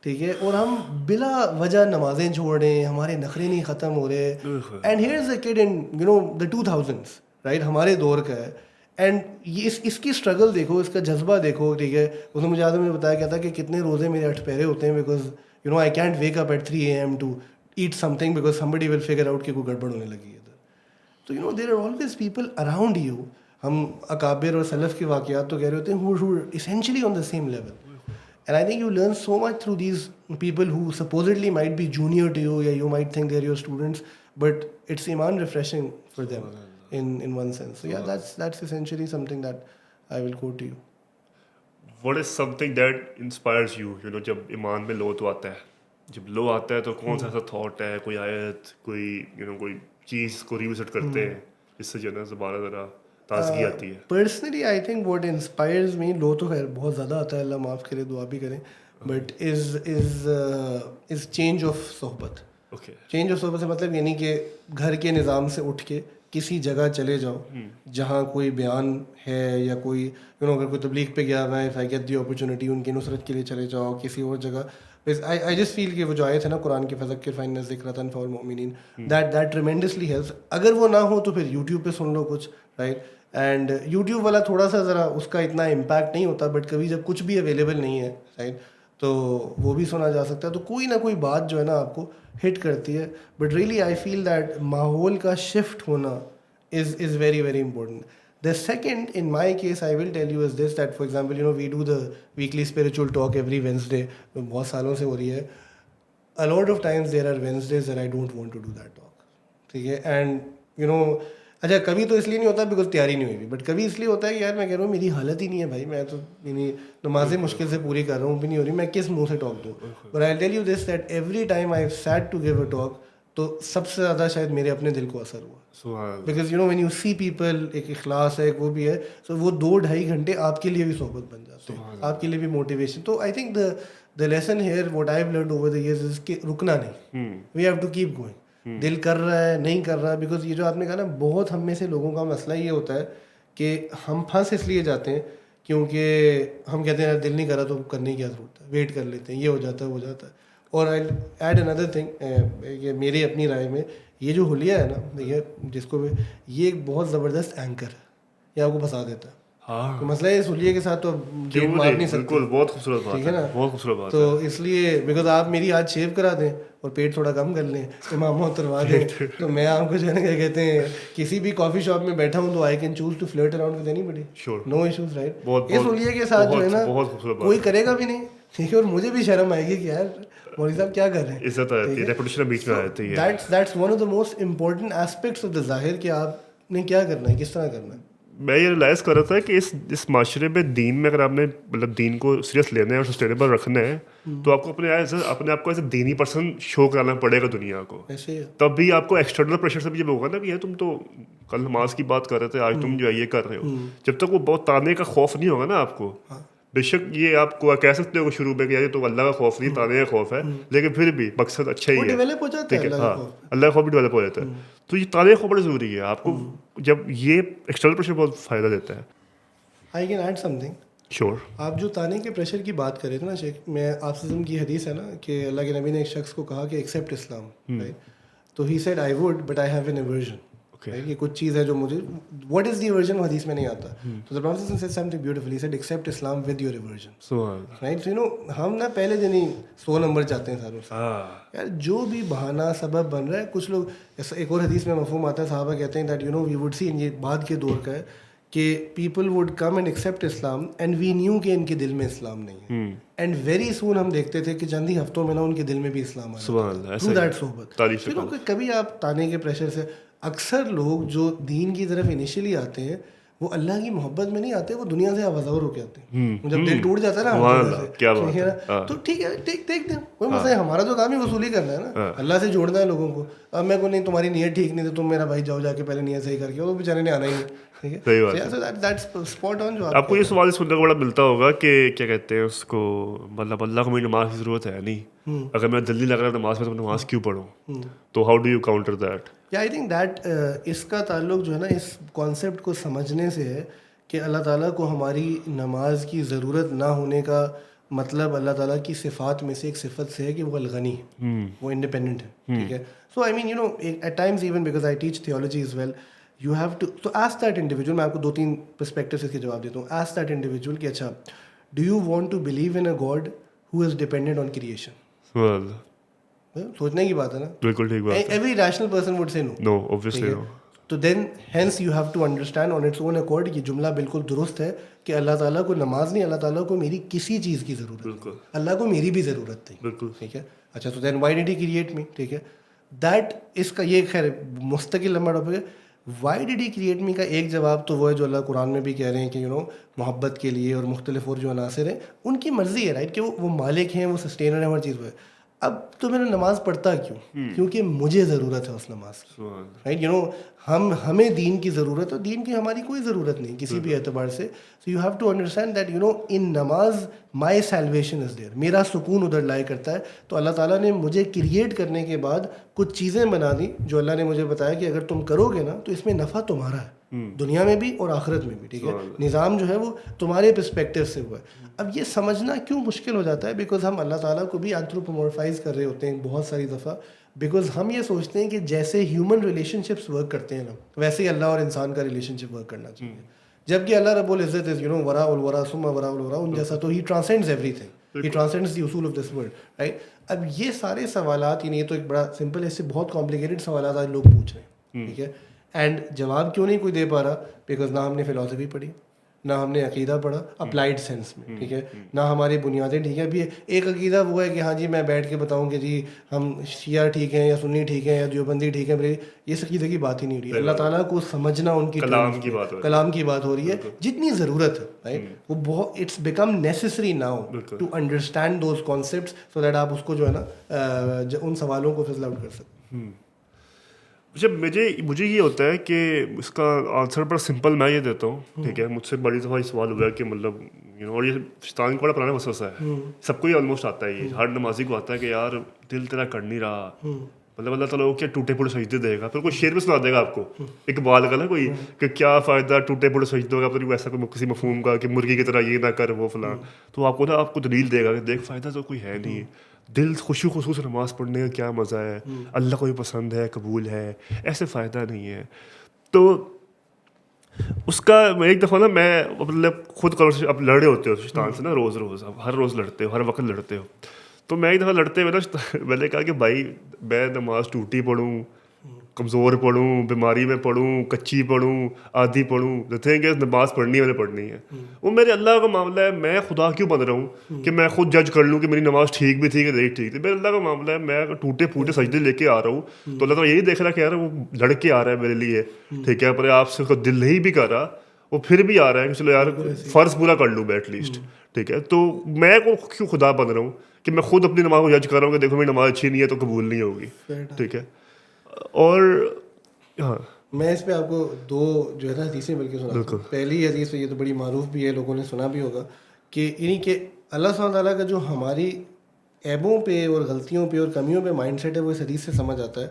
[SPEAKER 1] ٹھیک ہے, اور ہم بلا وجہ نمازیں چھوڑ رہے ہیں, ہمارے نخرے نہیں ختم ہو رہے. And here is a kid in you know the 2000s, right, ہمارے دور کا ہے. اینڈ یہ اس کی اسٹرگل دیکھو, اس کا جذبہ دیکھو, ٹھیک ہے. اس نے مجھے یاد ہے, مجھے بتایا کیا تھا کہ کتنے روزے میرے 8 پہرے ہوتے ہیں, because you know I can't wake up at 3 AM to eat something, because somebody will figure out کہ کوئی گڑبڑ ہونے لگی ہے ادھر. تو you know there are always people around you. ہم اکابر اور سلف کے واقعات تو کہہ رہے ہوتے ہیں who are essentially on the same level. And I think you learn so much through these people who supposedly might be junior to you, or you might think they're your students, but it's iman refreshing for them in one sense. So yeah, that's essentially something that I will quote to you.
[SPEAKER 2] What is something that inspires you? You know, جب ایمان میں لو تو آتا ہے, جب لو آتا ہے تو کون سا ایسا تھاٹ ہے, کوئی آیت, کوئی چیز کو ریوزٹ کرتے ہیں جس سے جو ہے نا زبانہ ذرا تازگی آتی ہے.
[SPEAKER 1] Personally I think what inspires me, love تو خیر بہت زیادہ آتا ہے, اللہ معاف کرے, دعا بھی کریں, بٹ از چینج آف صحبت. چینج آف صحبت سے مطلب یعنی کہ گھر کے نظام سے اٹھ کے کسی جگہ چلے جاؤ جہاں کوئی بیان ہے, یا کوئی یو نو اگر کوئی تبلیغ پہ گیا ہوا ہے, if I get the opportunity, ان کی نصرت کے لیے چلے جاؤ کسی اور جگہ. I just feel کہ وہ جو آیت ہے نا قرآن کے فذکر فإن الذکرۃ تنفع المؤمنین, that tremendously helps. اگر وہ نہ ہو تو پھر یوٹیوب پہ سن لو کچھ, رائٹ. اینڈ یوٹیوب والا تھوڑا سا ذرا اس کا اتنا امپیکٹ نہیں ہوتا, بٹ کبھی جب کچھ بھی اویلیبل نہیں ہے, رائٹ, تو وہ بھی سنا جا سکتا ہے. تو کوئی نہ کوئی بات جو ہے نا آپ کو ہٹ کرتی ہے. But really I feel that ماحول کا شفٹ ہونا is very very important. The second, in my case, I will tell you is this, that for example, you know, we do the weekly spiritual talk every Wednesday. بہت سالوں سے ہو رہی ہے. A lot of times there are Wednesdays that I don't want to do that talk, ٹھیک ہے. And you know, اچھا کبھی تو اس لیے نہیں ہوتا بیکاز تیاری نہیں ہوئی ہوئی, بٹ کبھی اس لیے ہوتا ہے کہ یار میں کہہ رہا ہوں میری حالت ہی نہیں ہے بھائی, میں تو یعنی نمازیں مشکل سے پوری کر رہا ہوں, بھی نہیں ہو رہی, میں کس منہ سے ٹاک دوں. But I tell you this that every time I have sat to give a talk, تو سب سے زیادہ شاید میرے اپنے دل کو اثر ہوا, because you know when you see people, ایک اخلاص ہے, ایک وہ بھی ہے, سو وہ 2-2.5 گھنٹے آپ کے لیے بھی صحبت بن جاتے ہیں, آپ کے لیے بھی موٹیویشن. تو I think the lesson here what I have learned over the years is کہ رکنا نہیں, we have to keep going. دل کر رہا ہے نہیں کر رہا, بیکاز یہ جو آپ نے کہا نا, بہت ہم میں سے لوگوں کا مسئلہ یہ ہوتا ہے کہ ہم پھنس اس لیے جاتے ہیں کیونکہ ہم کہتے ہیں دل نہیں کرا تو کرنے کی کیا ضرورت ہے, ویٹ کر لیتے ہیں, یہ ہو جاتا ہے وہ جاتا ہے. اور آئی ایڈ اندر تھنگ, یہ میری اپنی رائے میں یہ جو حلیہ ہے نا, دیکھیے جس کو بھی, یہ ایک بہت زبردست اینکر ہے, یہ آپ کو پھنسا دیتا ہے. تو مسئلہ ہے اس حلیے کے ساتھ تو مار نہیں سکتے,
[SPEAKER 2] بہت خوبصورت بات,
[SPEAKER 1] ٹھیک ہے نا,
[SPEAKER 2] بہت خوبصورت بات.
[SPEAKER 1] تو اس لیے بیکاز آپ میری آج شیو کرا دیں اور پیٹ تھوڑا کم کر لیں, امامہ اتروا دیں, تو میں آپ کو جو ہے نا کیا کہتے ہیں, کسی بھی کافی شاپ میں بیٹھا ہوں تو I can choose to flirt around with anybody, no issues, right. اس حلیے کے ساتھ جو ہے نا کوئی کرے گا بھی نہیں, ٹھیک ہے, اور مجھے بھی شرم آئے گی کہ یار مولوی صاحب کیا کر رہے ہیں,
[SPEAKER 2] عزت آ جاتی ہے, ریپوٹیشن بیچ میں آ جاتی ہے.
[SPEAKER 1] That's one of the most important aspects of the ظاہر کہ آپ نے کیا کرنا ہے, کس طرح کرنا ہے.
[SPEAKER 2] میں یہ ریلائز کر رہا تھا کہ اس معاشرے میں دین میں اگر آپ نے مطلب دین کو سیریس لینا ہے اور سسٹینیبل رکھنا ہے تو آپ کو اپنے آپ کو ایسے دینی پرسن شو کرانا پڑے گا دنیا کو. تب بھی آپ کو ایکسٹرنل پریشر سے بھی جب ہوگا نا کہ تم تو کل نماز کی بات کر رہے تھے, آج تم جو ہے یہ کر رہے ہو, جب تک وہ بہت تانے کا خوف نہیں ہوگا نا آپ کو. بے شک یہ آپ کو کہہ سکتے ہو شروع میں کہ تو اللہ کا خوف نہیں, تانے کا خوف ہے, لیکن پھر بھی مقصد اچھا ہی ہے, ٹھیک ہے. ہاں, اللہ کا خوف بھی ڈیولپ ہو جاتا ہے. تو یہ تانے کا خوف بڑا ضروری ہے آپ کو, جب یہ ایکسٹرنل پریشر بہت فائدہ دیتا ہے.
[SPEAKER 1] I can add something.
[SPEAKER 2] Sure. آپ
[SPEAKER 1] جو تانے کے پریشر کی بات کر رہے تھے نا شیخ, میں آپ سے کی حدیث ہے نا کہ اللہ کے نبی نے ایک شخص کو کہا کہ ایکسیپٹ اسلام, تو he said I would but I have an aversion. یہ کچھ چیز ہے جو مجھے, واٹ از دی ایورژن, حدیث میں نہیں آتا. تو the Prophet said something beautiful. He said accept Islam with your aversion. Right? So ہم نا پہلے دن ہی 100 نمبر چاہتے ہیں ساروں سے. یار جو بھی بہانہ سبب بن رہا ہے, کچھ لوگ ایک اور حدیث میں مفہوم آتا ہے, صحابہ کہتے ہیں that we would see, یہ بعد کے دور کا ہے کہ people would come and accept Islam and we knew کہ ان کے دل میں اسلام نہیں ہے, and very soon ہم دیکھتے تھے کہ چند ہی ہفتوں میں نا ان کے دل میں بھی اسلام آ رہا ہے through that صحبت. کبھی آپ تانے کے پریشر سے, اکثر لوگ جو دین کی طرف انیشلی آتے ہیں وہ اللہ کی محبت میں نہیں آتے, وہ دنیا سے آوازور ہو کے آتے ہیں. جب دل ٹوٹ جاتا ہے نا تو ٹھیک ہے, دیکھ دیں کوئی مسئلہ ہے, ہمارا تو کام ہی وصولی کرنا ہے نا, اللہ سے جوڑنا ہے لوگوں کو. اب میں کو نہیں, تمہاری نیت ٹھیک نہیں تھی, تم میرا بھائی جاؤ جا کے پہلے نیت صحیح کر کے, وہ بیچارے نے آنا ہی نہیں.
[SPEAKER 2] آپ کو یہ سوال سننے کو بڑا ملتا ہوگا کہ کیا کہتے ہیں اس کو, مطلب اللہ کو میری نماز کی ضرورت ہے نہیں, اگر میں جلدی لگ رہا نماز میں تو نماز کیوں پڑھوں, تو how do you counter that?
[SPEAKER 1] I think that اس کا تعلق جو ہے نا اس کانسیپٹ کو سمجھنے سے ہے کہ اللہ تعالیٰ کو ہماری نماز کی ضرورت نہ ہونے کا مطلب اللہ تعالیٰ کی صفات میں سے ایک صفت سے ہے کہ وہ الغنی ہے, وہ انڈیپینڈنٹ ہے. ٹھیک ہے. So I mean at times even because I teach theology as well, you have to, تو ایز دیٹ انڈیویجول, میں آپ کو 2-3 پرسپیکٹیوز اس کے جواب دیتا ہوں. ایز دیٹ انڈیویجول کہ اچھا, do you want to believe in a God who is dependent on creation? سوچنے کی بات ہے نا. بالکل ٹھیک بات. Every rational person would say know, obviously no. تو then hence you have to understand on its own accord, یہ جملہ بالکل درست ہے کہ اللہ تعالیٰ کو نماز نہیں, اللہ تعالیٰ کو میری کسی چیز کی ضرورت ہے, اللہ کو میری بھی ضرورت تھی. بالکل ٹھیک ہے. اچھا, تو دین وائی ڈیڈ ہی کریٹ می؟ ٹھیک ہے. دیٹ اس کا یہ خیر مستقل لمبا ٹاپک ہے. وائی ڈیڈ ہی کریٹ می کا ایک جواب تو وہ ہے جو اللہ قرآن میں بھی کہہ رہے ہیں کہ محبت کے لیے اور مختلف اور جو عناصر ہیں ان کی مرضی ہے, رائٹ, کہ وہ مالک ہیں, وہ سسٹینر ہیں, ہر چیز وہ ہے. اب تو میں نے نماز پڑھتا کیوں؟ کیونکہ مجھے ضرورت ہے اس نماز کی, رائٹ. ہمیں دین کی ضرورت ہے, دین کی ہماری کوئی ضرورت نہیں کسی بھی اعتبار سے. So you have to understand that in نماز مائی سیلویشن از دیئر, میرا سکون ادھر لائے کرتا ہے. تو اللہ تعالیٰ نے مجھے کریٹ کرنے کے بعد کچھ چیزیں بنا دی جو اللہ نے مجھے بتایا کہ اگر تم کرو گے نا تو اس میں نفع تمہارا ہے, دنیا میں بھی اور آخرت میں بھی. ٹھیک ہے. نظام جو ہے وہ تمہارے پرسپیکٹیو سے ہوا ہے. اب یہ سمجھنا کیوں مشکل ہو جاتا ہے؟ بیکاز ہم اللہ تعالیٰ کو بھی اینتھروپومورفائز کر رہے ہوتے ہیں بہت ساری دفعہ, بیکاز ہم یہ سوچتے ہیں کہ جیسے ہیومن ریلیشن شپس ورک کرتے ہیں نا ویسے ہی اللہ اور انسان کا ریلیشن شپ ورک کرنا چاہیے. جبکہ اللہ رب العزت از ورا الورا ثم ورا الورا, ان جیسا تو ہی ٹرانسینڈز ایوری تھنگ, ہی ٹرانسینڈز دی اصول آف دس ورلڈ, رائٹ. اب یہ سارے سوالات, یہ تو ایک بڑا سمپل, اس سے بہت کمپلیکیٹڈ سوالات آج لوگ پوچھ رہے ہیں. ٹھیک ہے. اینڈ جواب کیوں نہیں کوئی دے پا رہا؟ بیکاز نہ ہم نے فلاسفی پڑھی, نہ ہم نے عقیدہ پڑھا اپلائڈ سینس میں. ٹھیک ہے. نہ ہماری بنیادیں ٹھیک ہے. ابھی ایک عقیدہ وہ ہے کہ ہاں جی میں بیٹھ کے بتاؤں کہ جی ہم شیعہ ٹھیک ہیں یا سنی ٹھیک ہیں یا دیوبندی ٹھیک ہے, یہ اس عقیدے کی بات ہی نہیں ہو رہی ہے. اللہ تعالیٰ کو سمجھنا ان کی کلام کی بات ہو رہی ہے جتنی ضرورت ہے, رائٹ. وہ بہت it's become necessary now to understand those concepts so that آپ اس کو جو ہے نا ان سوالوں کو فضل آؤٹ کر سکیں.
[SPEAKER 2] جب مجھے یہ ہوتا ہے کہ اس کا آنسر بڑا سمپل میں یہ دیتا ہوں. ٹھیک ہے. مجھ سے بڑی دفعہ یہ سوال ہوا ہے کہ مطلب اور یہ شیطان کا بڑا پرانا وسوسہ ہے, سب کو یہ آلموسٹ آتا ہے, یہ ہر نمازی کو آتا ہے کہ یار دل تیرا کر نہیں رہا, مطلب اللہ تعالیٰ کو کیا ٹوٹے پھوٹے سجدے دے گا. پھر کوئی شعر بھی سنا دے گا آپ کو اقبال کا نا کوئی کہ کیا فائدہ ٹوٹے پھوٹے سجدوں کا, پھر ویسا کوئی کسی مفہوم کا کہ مرغی کی طرح یہ نہ کر وہ فلاں. تو آپ کو دلیل دے گا کہ دیکھ فائدہ تو کوئی ہے نہیں, دل خوشی خصوص نماز پڑھنے کا کیا مزہ ہے, اللہ کو بھی پسند ہے, قبول ہے, ایسے فائدہ نہیں ہے. تو اس کا ایک دفعہ نا میں مطلب خود اب لڑے ہوتے ہو شیطان سے نا, روز اب ہر روز لڑتے ہو, ہر وقت لڑتے ہو. تو میں ایک دفعہ لڑتے ہوئے نا میں نے کہا کہ بھائی میں نماز ٹوٹی پڑھوں, کمزور پڑھوں, بیماری میں پڑھوں, کچی پڑھوں, آدھی پڑھوں, the thing is نماز پڑھنی ہے, میں نے پڑھنی ہے. وہ میرے اللہ کا معاملہ ہے, میں خدا کیوں بن رہا ہوں کہ میں خود جج کر لوں کہ میری نماز ٹھیک بھی تھی کہ نہیں ٹھیک تھی. میرے اللہ کا معاملہ ہے, میں اگر ٹوٹے پھوٹے سجدے لے کے آ رہا ہوں تو اللہ تعالیٰ یہی دیکھ رہا ہے کہ یار وہ لڑکے آ رہا ہے میرے لیے, ٹھیک ہے, پر آپ سے اس کا دل نہیں بھی کر رہا, وہ پھر بھی آ رہا ہے کہ چلو یار فرض پورا کر لوں میں ایٹ لیسٹ, ٹھیک ہے. تو میں کیوں خدا بن رہا ہوں کہ میں خود اپنی نماز کو جج کر رہا ہوں کہ دیکھو میری نماز اچھی نہیں ہے تو قبول نہیں ہوگی, ٹھیک ہے. اور ہاں
[SPEAKER 1] میں اس پہ آپ کو دو جو ہے نا حدیثیں بلکہ سنا. پہلی حدیث یہ تو بڑی معروف بھی ہے, لوگوں نے سنا بھی ہوگا, کہ یعنی کہ اللہ سبحانہ تعالیٰ کا جو ہماری عیبوں پہ اور غلطیوں پہ اور کمیوں پہ مائنڈ سیٹ ہے وہ اس حدیث سے سمجھ آتا ہے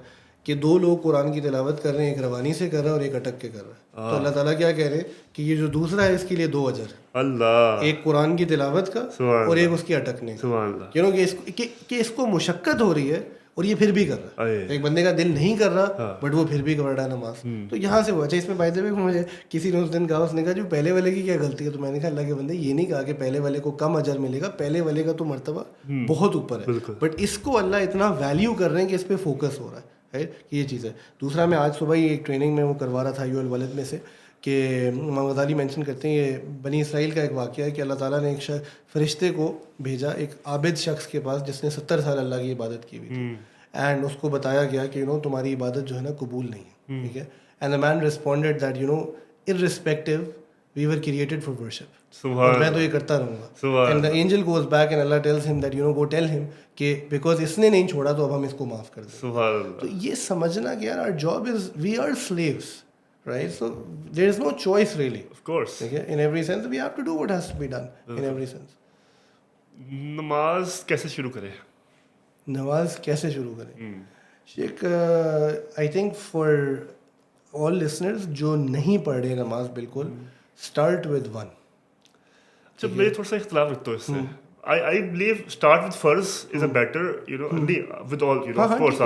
[SPEAKER 1] کہ دو لوگ قرآن کی تلاوت کر رہے ہیں, ایک روانی سے کر رہا ہے اور ایک اٹک کے کر رہا ہے. تو اللہ تعالیٰ کیا کہہ رہے ہیں کہ یہ جو دوسرا ہے اس کے لیے 2 اجر,
[SPEAKER 2] اللہ,
[SPEAKER 1] ایک قرآن کی تلاوت کا اور ایک اس کی اٹکنے کا, کہ اس کو مشقت ہو رہی ہے اور یہ پھر بھی کر رہا ہے. ایک بندے کا دل نہیں کر رہا بٹ وہ پھر بھی کر رہا ہے نماز. تو یہاں سے وہ اچھا, اس میں بائی دا وے مجھے کسی نے اس دن کہا, اس نے کہا جو پہلے والے کی کیا غلطی ہے, تو میں نے کہا اللہ کے بندے یہ نہیں کہا کہ پہلے والے کو کم اجر ملے گا, پہلے والے کا تو مرتبہ بہت اوپر ہے, بٹ اس کو اللہ اتنا ویلیو کر رہے ہیں کہ اس پہ فوکس ہو رہا ہے کہ یہ چیز ہے. دوسرا میں آج صبح ہی ایک ٹریننگ میں وہ کروا رہا تھا یو الولد میں سے, کہ امام غزالی مینشن کرتے ہیں یہ بنی اسرائیل کا ایک واقعہ ہے کہ اللہ تعالیٰ نے ایک فرشتے کو بھیجا ایک عابد شخص کے پاس جس نے 70 سال اللہ کی عبادت کی ہوئی تھی, اینڈ اس کو بتایا گیا کہ تمہاری عبادت جو ہے نا قبول نہیں ہے, ٹھیک ہے. And the man responded that irrespective we were created for worship, میں تو یہ کرتا رہوں گا. And the angel goes back and Allah tells him that go tell him کہ because اس نے نہیں چھوڑا تو اب ہم اس کو معاف کر دیں. تو یہ سمجھنا کہ یار our job is we are slaves, right? So there is no choice really,
[SPEAKER 2] of course,
[SPEAKER 1] okay? In every sense we have to do what has to be done in every sense.
[SPEAKER 2] نماز کیسے شروع کرے,
[SPEAKER 1] نماز کیسے شروع کریں شیخ؟ I think for all listeners جو نہیں پڑھ رہے نماز بالکل, اسٹارٹ ود 1.
[SPEAKER 2] جب میں تھوڑا سا اختلاف رکھتا ہوں اس سے, I believe start with firz is a better, with all, of course,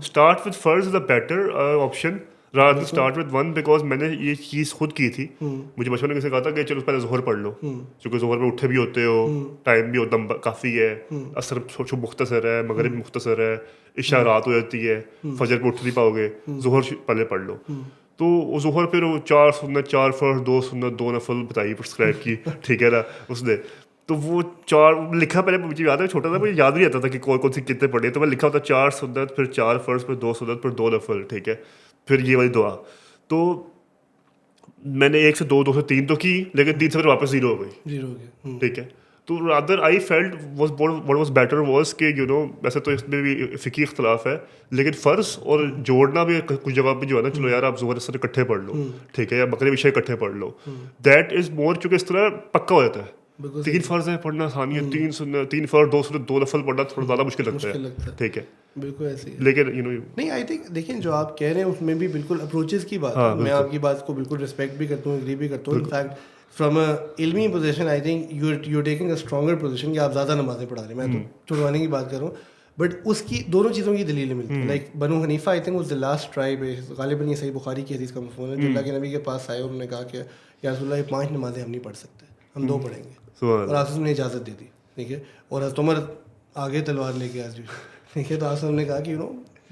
[SPEAKER 2] start with firz is a better option rather than start with 1, because میں نے یہ چیز خود کی تھی. مجھے بچپن میں کسی کہا تھا کہ چلو پہلے ظہر پڑھ لو, چونکہ ظہر میں اٹھے بھی ہوتے ہو, ٹائم بھی ہوتا کافی ہے, عصر مختصر ہے, مغرب مختصر ہے, عشاء رات ہو جاتی ہے, فجر پہ اٹھ نہیں پاؤ گے, ظہر پہلے پڑھ لو. تو ظہر پھر وہ 4 سنت 4 فرض 2 سنت 2 نفل بتائی پرسکرائب کی, ٹھیک ہے نا اس نے. تو وہ 4 لکھا, پہلے مجھے یاد ہے چھوٹا تھا مجھے یاد نہیں آتا تھا کہ کون سی کتنے پڑھے, تو میں لکھا ہوتا 4 سنت پھر 4 فرض پھر 2 سنت پھر 2 نفل, ٹھیک ہے, پھر یہ والی دعا. تو میں نے 1 سے 2 2 سے 3 تو کی, لیکن 3 سے پھر واپس 0 ہو گئی, ٹھیک ہے. تو rather I felt what was better was کہ ویسے تو اس میں بھی فقہی اختلاف ہے, لیکن فرض اور جوڑنا بھی کچھ جگہ پہ جو ہے نا, چلو یار آپ ظہر اثر اکٹھے پڑھ لو, ٹھیک ہے, یا مغرب عشاء اکٹھے پڑھ لو, دیٹ از مور, چونکہ اس طرح پکا ہو جاتا ہے. 3 فرض ہے پڑھنا آسانی ہے, 3 فرض 2 سنت 2 نفل پڑھنا تھوڑا زیادہ مشکل لگتا ہے, ٹھیک ہے.
[SPEAKER 1] بالکل ایسے ہی,
[SPEAKER 2] لیکن
[SPEAKER 1] نہیں آئی تھنک دیکھیں جو آپ کہہ رہے ہیں اس میں بھی بالکل اپروچز کی بات ہے, میں آپ کی بات کو بالکل رسپیکٹ بھی کرتا ہوں, ایگری بھی کرتا ہوں. ان فیکٹ فرام اے علمی position I think you are taking a stronger position کہ آپ زیادہ نمازیں پڑھا رہے ہیں. میں تو چھڑوانے کی بات کر رہا ہوں, بٹ اس کی دونوں چیزوں کی دلیلیں ملتی ہیں. Like Banu Hanifa I think was the last tribe, غالباً یہ صحیح بخاری کی حدیث کا مفہوم ہے, جو اللہ کے نبی کے پاس آئے, انہوں نے کہا کہ یا رسول اللہ یہ 5 نمازیں ہم نہیں پڑھ سکتے, ہم 2 پڑھیں گے, اور آپ نے اجازت دے دی, ٹھیک ہے. اور حضرت عمر آگے تلوار لے کے آج, ٹھیک ہے, تو آپ نے کہا کہ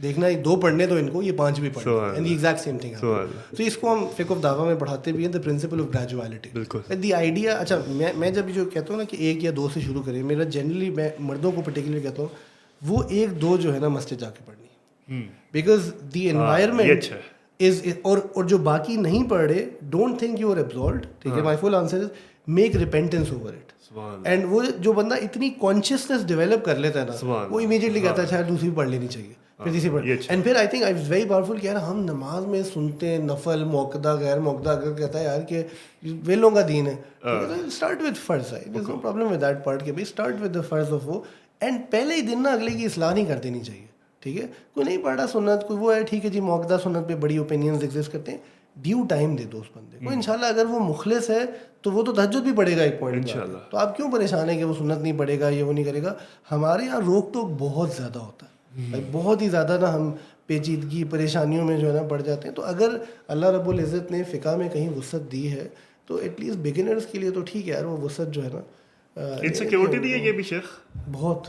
[SPEAKER 1] دیکھنا 2 پڑھنے تو ان کو, یہ 5 بھی پڑھنے, and the exact same thing. تو اس کو ہم فقہ آف دعویٰ میں پڑھاتے بھی ہیں, دا پرنسپل آف گریجویلٹی, دی آئیڈیا. اچھا میں جب جو کہتا ہوں نا کہ 1 یا 2 سے شروع کریں, میرا جنرلی میں مردوں کو پرٹیکولر کہتا ہوں وہ 1 2 جو ہے نا مسجد جا کے پڑھنی, بیکاز دی انوائرمنٹ از, اور جو باقی نہیں پڑھ رہے don't think you are absolved, ٹھیک ہے. My full answer is make repentance over it. And وہ جو بندہ اتنی کانشیسنیس ڈیولپ کر لیتا ہے نا, وہ امیڈیٹلی کہتا ہے شاید دوسری پڑھ لینی چاہیے, پھر تیسری پڑھ. اینڈ پھر I think I was very powerful کہ یار ہم نماز میں سنتے ہیں نفل موقدہ غیر موقدہ, اگر کہتا ہے یار کہ ویلوں کا دین ہے, اسٹارٹ وتھ فرض ہے, there is no problem with that part کہ بھائی اسٹارٹ ود دا فرض آف وہ, اینڈ پہلے ہی دن نا اگلے کی اصلاح نہیں کر دینی چاہیے, ٹھیک ہے. کوئی نہیں پڑھا سنت, کوئی وہ ہے ٹھیک ہے جی موقدہ سنت پہ بڑی اوپینینز ایگزسٹ کرتے ہیں, ڈیو ٹائم دے دو اس بندے کو. انشاءاللہ اگر وہ مخلص ہے تو وہ تو تہجد بھی پڑھے گا ایک پوائنٹ انشاءاللہ. تو آپ کیوں پریشان ہیں کہ وہ سنت نہیں پڑھے گا, یہ وہ نہیں کرے گا. ہمارے یہاں روک ٹوک بہت زیادہ ہوتا ہے, بہت ہی زیادہ نا, ہم پیچیدگی پریشانیوں میں جو ہے نا پڑ جاتے ہیں. تو اگر اللہ رب العزت نے فقہ میں کہیں وسعت دی ہے تو ایٹ لیسٹ بگنرز کے لیے تو ٹھیک ہے یار, وہ وسعت جو ہے نا,
[SPEAKER 2] انسیکیورٹی نہیں ہے یہ بھی شیخ,
[SPEAKER 1] بہت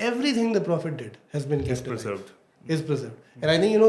[SPEAKER 1] everything the prophet did has been kept
[SPEAKER 2] preserved.
[SPEAKER 1] is preserved, and I think you know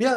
[SPEAKER 1] Yeah,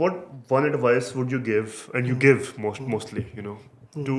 [SPEAKER 2] what one advice would you give, and you give mostly, you know, to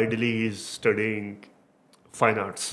[SPEAKER 2] ideally he is studying fine arts,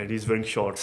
[SPEAKER 2] and he is wearing shorts,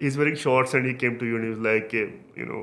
[SPEAKER 2] he is wearing shorts and he came to you and he was like, you know,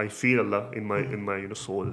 [SPEAKER 2] I feel Allah in my you know soul,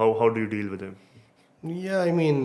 [SPEAKER 2] how do you deal with him?
[SPEAKER 1] Yeah, I mean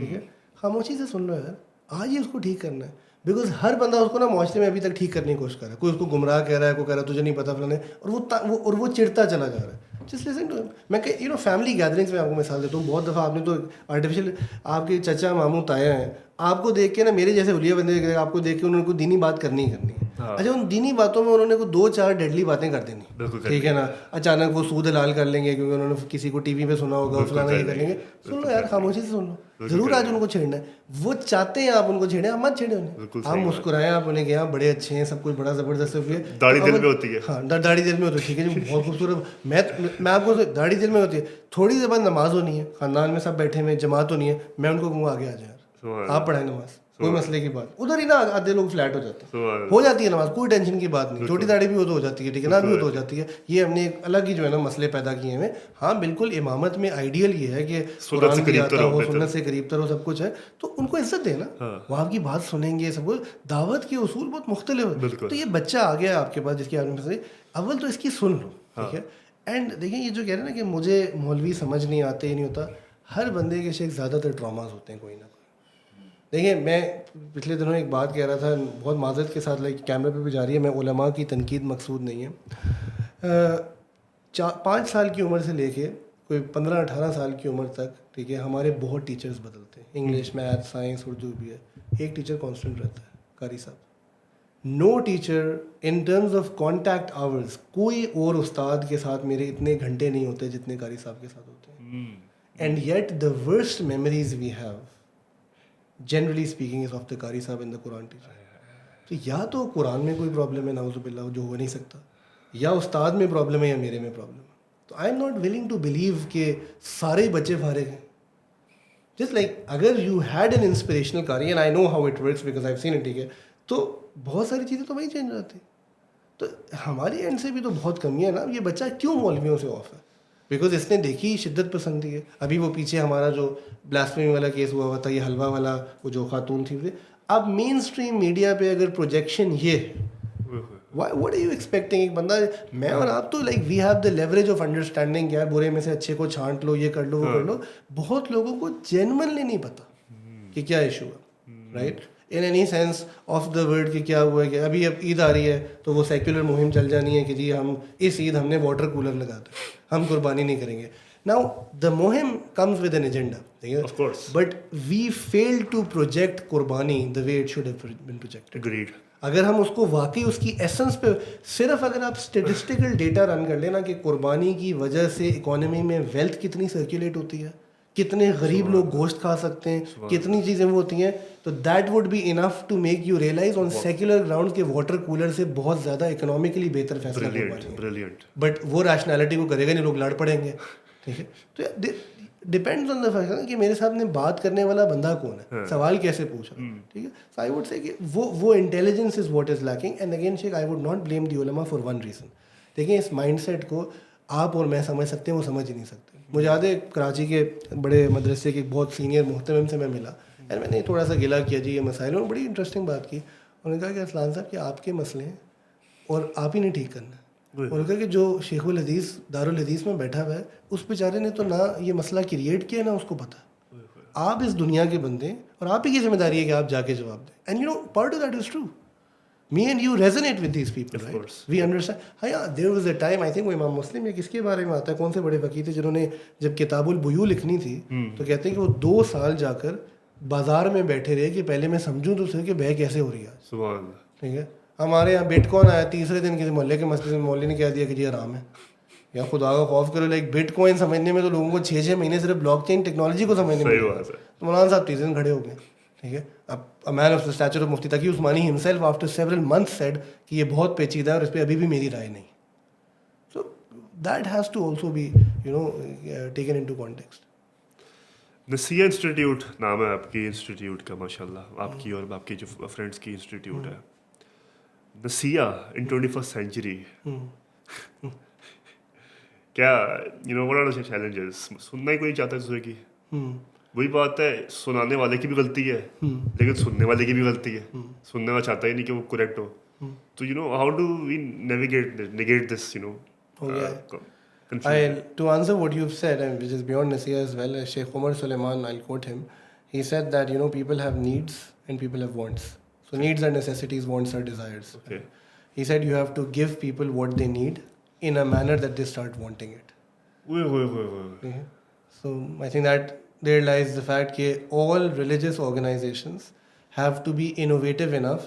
[SPEAKER 1] ٹھیک ہے, خاموشی سے سن لو یار, آج ہی اس کو ٹھیک کرنا ہے. بیکاز ہر بندہ اس کو نا معاشرے میں ابھی تک ٹھیک کرنے کی کوشش کر رہا ہے. کوئی اس کو گمراہ کہہ رہا ہے, کوئی کہہ رہا ہے تجھے نہیں پتا فلانے, اور وہ چڑھتا چلا جا رہا ہے. جسٹ لسن ٹو, میں کہ فیملی گیدرنگس میں آپ کو مثال دیتا ہوں. بہت دفعہ آپ نے تو آرٹیفیشیل, آپ کے چچا ماموں تایا ہیں, آپ کو دیکھ کے نا میرے جیسے اولیاء بندے آپ کو دیکھ کے انہوں نے کوئی دینی بات کرنی ہی کرنی ہے. اچھا, ان دینی باتوں میں انہوں نے کوئی 2-4 ڈیڈلی باتیں کر دینی, ٹھیک ہے نا. اچانک وہ سود حلال کر لیں گے کیونکہ انہوں نے کسی کو ٹی وی پہ سنا ہوگا, فلانا یہ کر لیں گے. سن لو یار, خاموشی سے سن لو. ضرور آج ان کو چھیڑنا ہے, وہ چاہتے ہیں آپ ان کو چھیڑیں, آپ مت چھیڑیں انہیں. آپ مسکرائیں, آپ انہیں کہ ہاں بڑے اچھے ہیں, سب کچھ بڑا زبردست ہے.
[SPEAKER 2] داڑھی دل میں ہوتی ہے.
[SPEAKER 1] ہاں, داڑھی دل میں ہوتی ہے, ٹھیک ہے جی, بہت خوبصورت. میں آپ کو داڑھی دل میں ہوتی ہے, تھوڑی دیر بعد نماز ہونی ہے, خاندان میں سب بیٹھے ہوئے, جماعت ہونی ہے, میں ان کو کہوں گا آگے آ جائیں یار, آپ پڑھائیں نماز, کوئی مسئلے کی بات. ادھر ہی نا آدھے لوگ فلیٹ ہو جاتے ہیں, ہو جاتی ہے نماز, کوئی ٹینشن کی بات نہیں. چھوٹی داڑھی بھی ہو تو ہو جاتی ہے, ٹھیک ہے نا, بھی ہو تو ہو جاتی ہے. یہ ہم نے ایک الگ ہی جو ہے نا مسئلے پیدا کیے ہیں. ہاں بالکل, امامت میں آئیڈیل یہ ہے کہ قرآن بھی آتا ہو, سنت سے قریب تر ہو, سب کچھ ہے, تو ان کو عزت دیں نا, وہ آپ کی بات سنیں گے. سب کچھ دعوت کے اصول بہت مختلف ہے. تو یہ بچہ آ گیا آپ کے پاس جس کی آپ نے اول تو اس کی سن لو, ٹھیک ہے. اینڈ دیکھیں, یہ جو کہہ رہے ہیں نا کہ مجھے مولوی سمجھ نہیں آتے, یہ نہیں ہوتا, ہر بندے کے شیخ زیادہ تر ٹراماز ہوتے ہیں کوئی نہ کوئی. دیکھیں, میں پچھلے دنوں ایک بات کہہ رہا تھا, بہت معذرت کے ساتھ, لائک کیمرے پہ بھی جاری ہے, میں علماء کی تنقید مقصود نہیں ہے. 5 سال کی عمر سے لے کے کوئی 15-18 سال کی عمر تک, ٹھیک ہے, ہمارے بہت ٹیچرز بدلتے ہیں, انگلش, میتھ, سائنس, اردو بھی ہے. ایک ٹیچر کانسٹنٹ رہتا ہے, قاری صاحب. No teacher in terms of contact hours, کوئی اور استاد کے ساتھ میرے اتنے گھنٹے نہیں ہوتے جتنے قاری صاحب کے ساتھ ہوتے ہیں. And yet the worst memories we have generally speaking is of the قاری صاحب ان دا قرآن ٹیچر. تو یا تو قرآن میں کوئی پرابلم ہے نعوذ باللہ جو ہو نہیں سکتا, یا استاد میں پرابلم ہے, یا میرے میں پرابلم ہے. تو I am not willing to believe کہ سارے بچے فارغ ہیں. جسٹ لائک اگر یو ہیڈ این انسپریشنل قاری, and I know how it works because I have seen it, ٹھیک ہے, تو بہت ساری چیزیں تو وہی چینج ہو جاتی. تو ہماری اینڈ سے بھی تو بہت کمی ہے نا. یہ بچہ کیوں مولویوں سے آف ہے؟ بیکاز اس نے دیکھی شدت پسندی ہے. ابھی وہ پیچھے ہمارا جو بلاسفیمی والا کیس ہوا تھا, یہ حلوہ والا, وہ جو خاتون تھی, اب مین اسٹریم میڈیا پہ اگر پروجیکشن یہ ہے, واٹ آر یو ایکسپیکٹنگ؟ ایک بندہ, میں اور آپ تو like we have the leverage of understanding, یار برے میں سے اچھے کو چھانٹ لو, یہ کر لو, وہ کر لو. بہت لوگوں کو جینوئنلی نہیں پتا کہ کیا ایشو ہے, right, in any sense of the word کہ کیا ہوا ہے. کہ ابھی اب عید آ رہی ہے تو وہ سیکولر مہم چل جانی ہے کہ جی ہم اس عید ہم نے واٹر کولر لگا دیں, ہم قربانی نہیں کریں گے. Now the مہم comes with an agenda,
[SPEAKER 2] of course,
[SPEAKER 1] but we failed to project قربانی the way it should have been projected.
[SPEAKER 2] Agreed.
[SPEAKER 1] اگر ہم اس کو واقعی اس کی ایسنس پہ, صرف اگر آپ اسٹیٹسٹیکل ڈیٹا رن کر لینا کہ قربانی کی وجہ سے اکانومی میں ویلتھ کتنی سرکولیٹ ہوتی ہے, کتنے غریب لوگ گوشت کھا سکتے ہیں, کتنی چیزیں وہ ہوتی ہیں, تو that would be enough to make you realise on secular ground کے واٹر کولر سے بہت زیادہ اکنامکلی بہتر فیصلہ کروانا ہے. بٹ وہ ریشنالٹی کو کرے گا نہیں, لوگ لڑ پڑیں گے, ٹھیک ہے. تو ڈپینڈز آن دا فیکٹ کہ میرے سامنے بات کرنے والا بندہ کون ہے, سوال کیسے پوچھ رہا ہے, ٹھیک ہے. سو آئی ووڈ سے کہ وہ intelligence is what is lacking. And again Sheikh, I would not blame the علماء فار ون ریزن. دیکھیں, اس مائنڈ سیٹ کو آپ اور میں سمجھ سکتے ہیں, وہ سمجھ ہی نہیں سکتے. مجھے یاد ہے کراچی کے بڑے مدرسے کے بہت سینئر محترم سے میں ملا, اور میں نے تھوڑا سا گلا کیا جی یہ مسائل, اور بڑی انٹرسٹنگ بات کی. انہوں نے کہا کہ اسلام صاحب کہ آپ کے مسئلے ہیں اور آپ ہی نے ٹھیک کرنا ہے. انہوں نے کہا کہ جو شیخ الحدیث دارالحدیث میں بیٹھا ہوا ہے اس بیچارے نے تو نہ یہ مسئلہ کریٹ کیا, نہ اس کو پتہ. آپ اس دنیا کے بندے ہیں اور آپ ہی کی ذمہ داری ہے کہ آپ جا کے جواب دیں. And you know part of that is true. Me and you resonate with these people, right? We understand. ہاں, there was a time, I think وہ امام مسلم یا کس کے بارے میں آتا ہے, کون سے بڑے فقیر تھے جنہوں نے جب کتاب البیوع لکھنی تھی تو کہتے ہیں کہ وہ 2 سال جا کر بازار میں بیٹھے رہے کہ پہلے میں سمجھوں تو صحیح کہ بے کیسے ہو رہی ہے. سبحان اللہ. ٹھیک ہے, ہمارے یہاں بٹ کوائن آیا تیسرے دن کسی محلے کے مسجد میں مولوی نے کہہ دیا کہ جی حرام ہے. یا خدا کا خوف کرو, لائک بٹ کوائن سمجھنے میں تو لوگوں کو 6 مہینے صرف بلاک چین ٹیکنالوجی کو سمجھنے میں, تو مولانا صاحب تیسرے دن کھڑے ہو گئے. ٹھیک ہے, اب a man of the stature of Mufti Taqi Usmani himself after several months said کہ یہ بہت پیچیدہ ہے اور اس پہ ابھی بھی میری رائے نہیں. So that has to also be taken into context.
[SPEAKER 2] Nasiha institute نام ہے آپ کی انسٹیٹیوٹ کا, ماشاء اللہ, آپ کی اور آپ کی جو فرینڈس کی انسٹیٹیوٹ ہے. نسیہ ان 21st century, کیا what are the challenges? سننا ہی کوئی چاہتا ہے دوسرے کی. وہی بات ہے, سنانے والے کی بھی غلطی ہے لیکن سننے والے کی بھی غلطی ہے. سننے والا چاہتا ہی نہیں کہ وہ کریکٹ ہو. تو how do we negate this,
[SPEAKER 1] To answer what you've said, and which is beyond Nasiya as well, Sheikh Umar Suleiman, I'll quote him. He said that, people have needs and people have wants. So needs are necessities, wants are desires.
[SPEAKER 2] Okay.
[SPEAKER 1] He said you have to give people what they need in a manner that they start wanting it.
[SPEAKER 2] Wait.
[SPEAKER 1] So I think that there lies the fact that all religious organizations have to be innovative enough,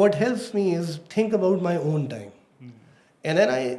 [SPEAKER 1] what helps me is think about my own time. And then I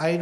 [SPEAKER 1] I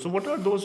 [SPEAKER 2] So what are those?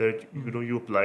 [SPEAKER 2] that you apply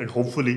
[SPEAKER 2] and hopefully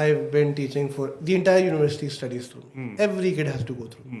[SPEAKER 1] I've been teaching for the entire university studies through me. Every kid has to go through,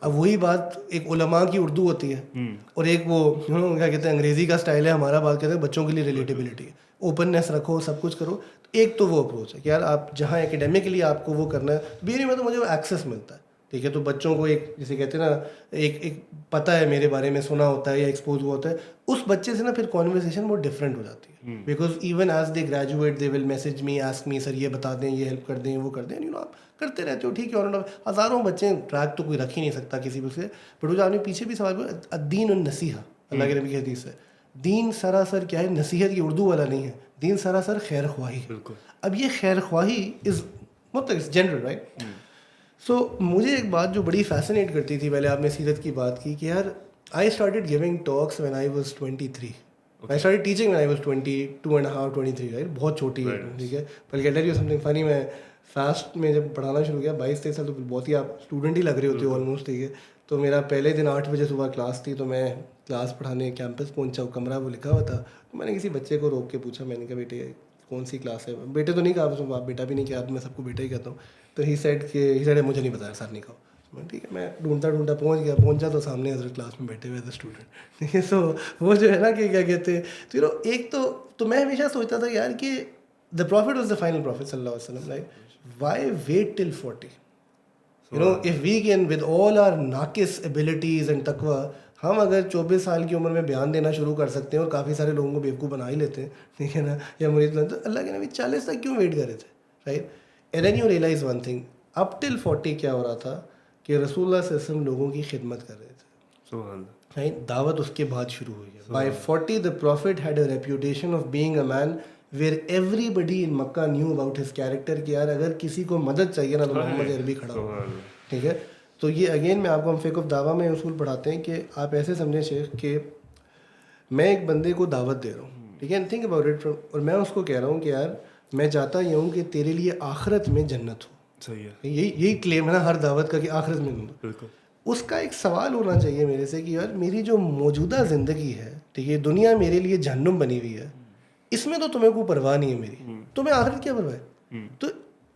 [SPEAKER 1] اب وہی بات ایک علماء کی اردو ہوتی ہے اور ایک وہ کیا کہتے ہیں انگریزی کا اسٹائل ہے ہمارا، بات کہتے ہیں بچوں کے لیے ریلیٹیبلٹی ہے، اوپننیس رکھو، سب کچھ کرو. ایک تو وہ اپروچ ہے کہ یار آپ جہاں اکیڈیمکلی آپ کو وہ کرنا ہے، BA میں تو مجھے ایکسیس ملتا ہے، ٹھیک ہے. تو بچوں کو ایک جسے کہتے ہیں نا ایک پتہ ہے میرے بارے میں، سنا ہوتا ہے یا ایکسپوز ہوا ہوتا ہے، اس بچے سے نا پھر کانورسیشن بہت ڈفرینٹ ہو جاتی ہے. Because even as they graduate they will message me, ask me sir یہ بتا دیں، یہ ہیلپ کر دیں، وہ کر دیں. آپ کرتے رہتے ہو، ٹھیک ہے. اور ہزاروں بچے ٹریک تو کوئی رکھ ہی نہیں سکتا کسی بھی سے. بٹ وہ جو آپ نے پیچھے بھی سوال کیا، الدین النصیحہ، اللہ کے نبی کی حدیث ہے، دین سراسر کیا ہے، نصیحت یہ اردو والا نہیں ہے، دین سراسر خیر خواہی ہے. اب یہ خیر خواہی از مطلب جنرل رائٹ. سو مجھے ایک بات جو بڑی فیسنیٹ کرتی تھی، پہلے آپ نے سیرت کی بات کی، کہ یار I started giving talks when I was 23. I started teaching when I was 22 and a half, 23, right? بہت چھوٹی ہے، ٹھیک ہے. بلکہ tell you something funny، میں فاسٹ میں جب پڑھانا شروع کیا 22-23 سال، تو بہت ہی آپ اسٹوڈنٹ ہی لگ رہے ہوتے ہو آلموسٹ، ٹھیک ہے. تو میرا پہلے دن 8 بجے صبح کلاس تھی، تو میں کلاس پڑھانے کیمپس پہنچا، کمرہ وہ لکھا ہوا تھا. تو میں نے کسی بچے کو روک کے پوچھا، میں نے کہا بیٹے کون سی کلاس ہے؟ بیٹے تو نہیں کہا، آپ بیٹا بھی نہیں کہا، میں سب کو بیٹا ہی کہتا ہوں. تو ہی سیڈ مجھے نہیں بتایا سر، نہیں کہا. ٹھیک ہے، میں ڈھونڈتا پہنچا تو سامنے حضرت کلاس میں بیٹھے ہوئے تھے اسٹوڈنٹ، ٹھیک ہے. سو وہ جو ہے نا کہ کیا کہتے ہیں، تو ایک تو میں ہمیشہ سوچتا تھا یار کہ the prophet was the final prophet صلی اللہ علیہ وسلم، right? Why wait till 40؟ If we can with all our ناقص ایبلٹیز اینڈ تقویٰ، ہم اگر 24 سال کی عمر میں بیان دینا شروع کر سکتے ہیں اور کافی سارے لوگوں کو بیوقوف بنا ہی لیتے ہیں، ٹھیک ہے نا، یا مرید، تو اللہ کے نبی 40 تک کیوں ویٹ کر رہے تھے، right? And then you realize one thing, up till 40 کیا ہو رہا تھا کہ رسول اللہ صلی اللہ علیہ وسلم لوگوں کی خدمت کر رہے تھے، دعوت اس کے بعد شروع ہوئی ہے. By 40 the prophet had a reputation of being a man where everybody in Makkah knew about his character، کہ یار اگر کسی کو مدد چاہیے نا تو محمد عربی کھڑا ہو، ٹھیک ہے. تو یہ اگین میں آپ کو ہم فقہ آف دعویٰ میں اصول پڑھاتے ہیں کہ آپ ایسے سمجھیں شیخ کہ میں ایک بندے کو دعوت دے رہا ہوں، ٹھیک ہے، تھنک اباؤٹ اٹ، اور میں اس کو کہہ رہا ہوں کہ یار میں چاہتا یہ ہوں کہ تیرے لیے آخرت میں جنت ہو. صحیح ہے، یہی کلیم ہے نا ہر دعوت کا کہ آخرت میں دوں. بالکل. اس کا ایک سوال ہونا چاہیے میرے سے کہ یار میری جو موجودہ زندگی ہے، ٹھیک ہے، دنیا میرے لیے جہنم بنی ہوئی ہے، اس میں تو تمہیں کوئی پرواہ نہیں ہے میری، تمہیں آخرت کیا پرواہ ہے؟ تو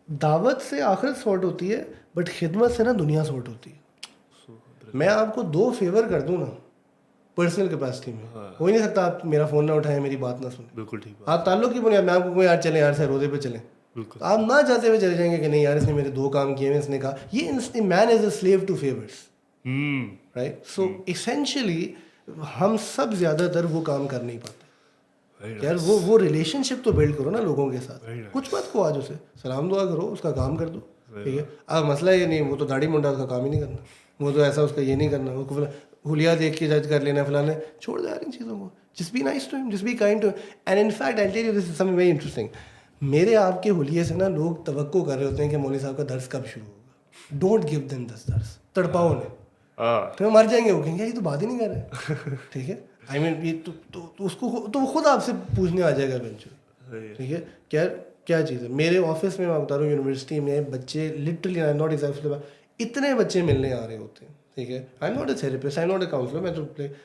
[SPEAKER 1] دعوت سے آخرت سارٹ ہوتی ہے، بٹ خدمت سے نا دنیا سارٹ ہوتی ہے. میں آپ کو 2 فیور کر دوں نا پرسنل کیپیسٹی میں، ہو ہی نہیں سکتا آپ میرا فون نہ اٹھائیں، میری بات نہ سنیں. بالکل ٹھیک. آپ تعلق کی بنیاد میں آپ کو کوئی یار چلیں یار سے روزے پہ چلیں، آپ نہ چاہتے ہوئے چلے جائیں گے کہ نہیں یار اس نے میرے 2 کام کیے ہیں، اس نے کہا یہ مین از اے سلیو ٹو فیورس، رائٹ؟ سو ایسینشلی ہم سب زیادہ تر وہ کام کر نہیں پاتے. یار وہ ریلیشن شپ تو بلڈ کرو نا لوگوں کے ساتھ، کچھ مت کو آج اسے سلام دعا کرو، اس کا کام کر دو، ٹھیک ہے. اب مسئلہ یہ نہیں وہ تو داڑھی منڈا اس کا کام ہی نہیں کرنا، وہ تو ایسا اس کا یہ نہیں کرنا، وہ حلیہ دیکھ کے جج کر لینا فلانے، چھوڑ دے یار ان چیزوں کو. جسٹ بی نائس ٹو ہم، جسٹ بی کائنڈ ٹو ہم. And in fact I tell you this is something very interesting, میرے آپ کے حلیے سے نا لوگ توقع کر رہے ہوتے ہیں کہ مولوی صاحب کا درس کب شروع ہوگا. ڈونٹ گیو دیم دس درس، تڑپاؤ انہیں، پھر مر جائیں گے، وہ کہیں گے یہ تو بات ہی نہیں کر رہے، ٹھیک ہے. آئی مین یہ تو اس کو تو خود آپ سے پوچھنے آ جائے گا ایونچولی، ٹھیک ہے. کیا چیز ہے میرے آفس میں، میں بتا رہا ہوں یونیورسٹی میں بچے لٹرلی ناٹ ایگزیکٹلی اتنے بچے ملنے آ رہے ہوتے ہیں، ٹھیک ہے. آئی am not a therapist, I am not a counsellor, میں تو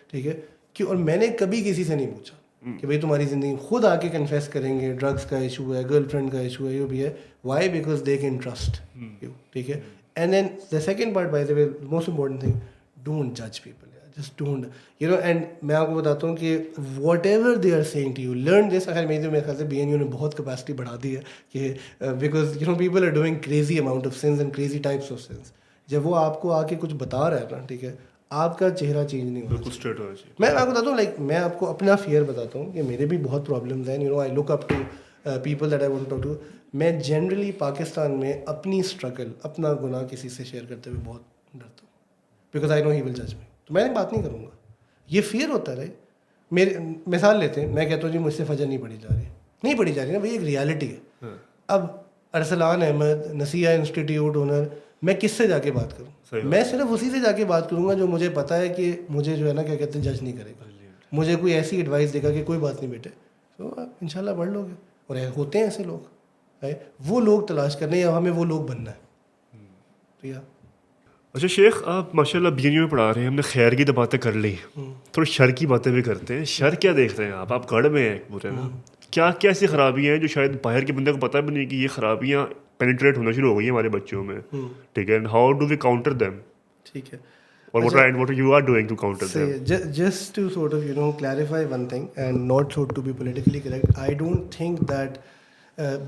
[SPEAKER 1] ٹھیک ہے کہ، اور میں نے کبھی کسی سے نہیں پوچھا کہ بھائی تمہاری زندگی، خود آ کے کنفیس کریں گے ڈرگس کا ایشو ہے، گرل فرینڈ کا ایشو ہے، یہ بھی ہے. Why? Because they can trust you, ٹھیک ہے. And then the second part by the way most important thing, don't جج people, just don't you know. And میں آپ کو بتاتا ہوں کہ whatever they are saying to you, learn this. اگر میرے خیال سے BNU نے بہت کیپیسٹی بڑھا دی ہے کہ because you know people are doing crazy amount of sins and crazy types of sins. جب وہ آپ کو آ کے کچھ بتا رہا ہے نا، ٹھیک ہے، آپ کا چہرہ چینج نہیں ہوگا، بالکل اسٹریٹ ہونا چاہیے. میں آپ کو بتاتا ہوں، لائک میں آپ کو اپنا فیئر بتاتا ہوں کہ میرے بھی بہت پرابلمز ہیں، you know I look up to people that I want to talk to. میں جنرلی پاکستان میں اپنی اسٹرگل، اپنا گناہ کسی سے شیئر کرتے ہوئے بہت ڈرتا ہوں، بیکاز آئی نو ہی ول جج می. تو میں بات نہیں کروں گا، یہ فیئر ہوتا ہے. میرے مثال لیتے ہیں، میں کہتا ہوں جی مجھ سے فجر نہیں پڑھی جا رہی نا بھائی، ایک ریالٹی ہے. اب ارسلان احمد نصیحہ انسٹیٹیوٹ اونر، میں کس سے جا کے بات کروں؟ میں صرف اسی سے جا کے بات کروں گا جو مجھے پتا ہے کہ مجھے جو ہے نا کیا کہتے ہیں جج نہیں کرے گا، مجھے کوئی ایسی ایڈوائس دے گا کہ کوئی بات نہیں بیٹے، تو آپ ان شاء اللہ پڑھ لو گے. اور ہوتے ہیں ایسے لوگ، وہ لوگ تلاش کرنے یا ہمیں وہ لوگ بننا ہے.
[SPEAKER 2] اچھا شیخ، آپ ماشاء اللہ BNU میں پڑھا رہے ہیں، ہم نے خیر کی تو باتیں کر لی، تھوڑی شر کی باتیں بھی کرتے ہیں. شر کیا دیکھتے ہیں آپ گڑھ میں ہیں پورے نا، کیا ایسی خرابیاں ہیں جو شاید باہر کے بندے کو پتہ بھی نہیں کہ یہ خرابیاں پینیٹریٹ ہونا شروع ہو گئی ہیں ہمارے بچوں میں، ٹھیک ہے. How do we counter them?
[SPEAKER 1] ٹھیک ہے.
[SPEAKER 2] or what you are doing to counter them?
[SPEAKER 1] Just to sort of clarify one thing and not sort to be politically correct, I don't think that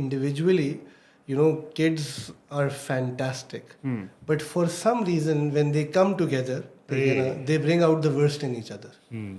[SPEAKER 1] individually kids are fantastic, but for some reason when they come together they bring out the worst in each other.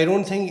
[SPEAKER 1] I don't think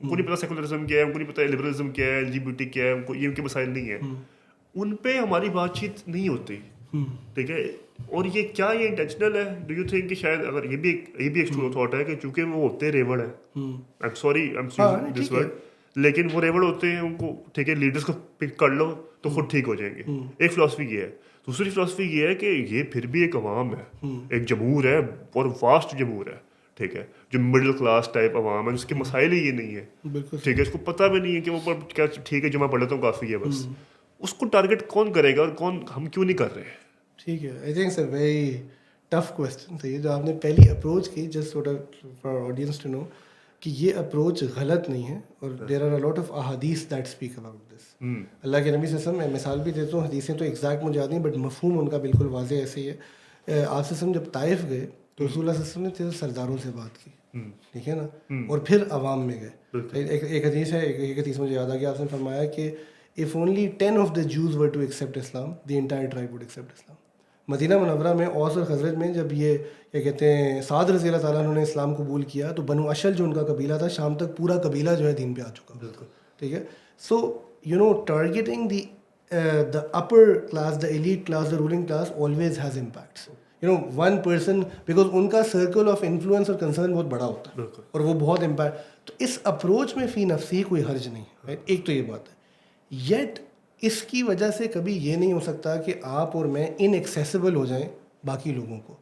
[SPEAKER 2] ان کو نہیں پتا secularism کیا ہے, ان کو نہیں پتا liberalism کیا ہے, LGBT کیا ہے, ان کو یہ ان کے مسائل نہیں ہیں, ان پہ ہماری بات چیت نہیں ہوتی. ٹھیک ہے, اور یہ کیا یہ انٹینشنل ہے؟ ڈو یو تھنک کہ شاید اگر یہ بھی ایک تھاٹ ہے کہ چونکہ وہ ہوتے ریوڑ ہیں, I am sorry this word, لیکن وہ ریوڑ ہوتے ہیں, ان کو ٹھیک ہے لیڈرس کو پک کر لو تو خود ٹھیک ہو جائیں گے. ایک فلاسفی یہ ہے. دوسری فلاسفی یہ ہے کہ یہ پھر بھی ایک عوام ہے, ایک جمہور ہے, بہت واسٹ جمہور ہے, ٹھیک ہے, جو مڈل کلاس ٹائپ عوام ہے, اس کے مسائل ہی یہ نہیں ہے, ٹھیک ہے, اس کو پتہ بھی نہیں ہے کہ وہ کیا ٹھیک ہے جو میں پڑھ لیتا ہوں کافی ہے بس. اس کو ٹارگیٹ کون کرے گا اور کون, ہم کیوں نہیں کر رہے؟
[SPEAKER 1] ٹھیک ہے, I think it's a very tough question تھا یہ جو آپ نے پہلی اپروچ کی, just for audience to know کہ یہ اپروچ غلط نہیں ہے, اور there are a lot of احادیث دیٹ اسپیک اباؤٹ دس. اللہ کے نبی صلی اللہ علیہ وسلم, میں مثال بھی دیتا ہوں, حدیثیں تو ایگزیکٹ مجھے یاد نہیں بٹ مفہوم ان کا بالکل واضح ایسے ہی ہے. آپ صلی اللہ علیہ وسلم جب طائف گئے تو رسول اللہ صلی اللہ علیہ وسلم نے سرداروں سے بات کی, ٹھیک ہے نا, اور پھر عوام میں گئے. ایک حدیث ہے, ایک حدیث مجھے یاد آ گیا, آپ نے فرمایا کہ if only 10 of the Jews were to accept Islam, the entire tribe would accept Islam. مدینہ منورہ میں اوس اور خزرج میں جب یہ کیا کہتے ہیں سعد رضی اللہ تعالیٰ نے اسلام قبول کیا تو بنو اشل جو ان کا قبیلہ تھا, شام تک پورا قبیلہ جو ہے دین پہ آ چکا, ٹھیک ہے. So you know targeting the upper class, the elite class, the ruling class always has impacts. You know, one person, because ان کا circle of influence اور concern بہت بڑا ہوتا ہے اور وہ بہت امپیکٹ, تو اس اپروچ میں فی نفسی کوئی حرج نہیں, رائٹ. ایک تو یہ بات ہے. یٹ اس کی وجہ سے کبھی یہ نہیں ہو سکتا کہ آپ اور میں ان ایکسیسیبل ہو جائیں باقی لوگوں کو.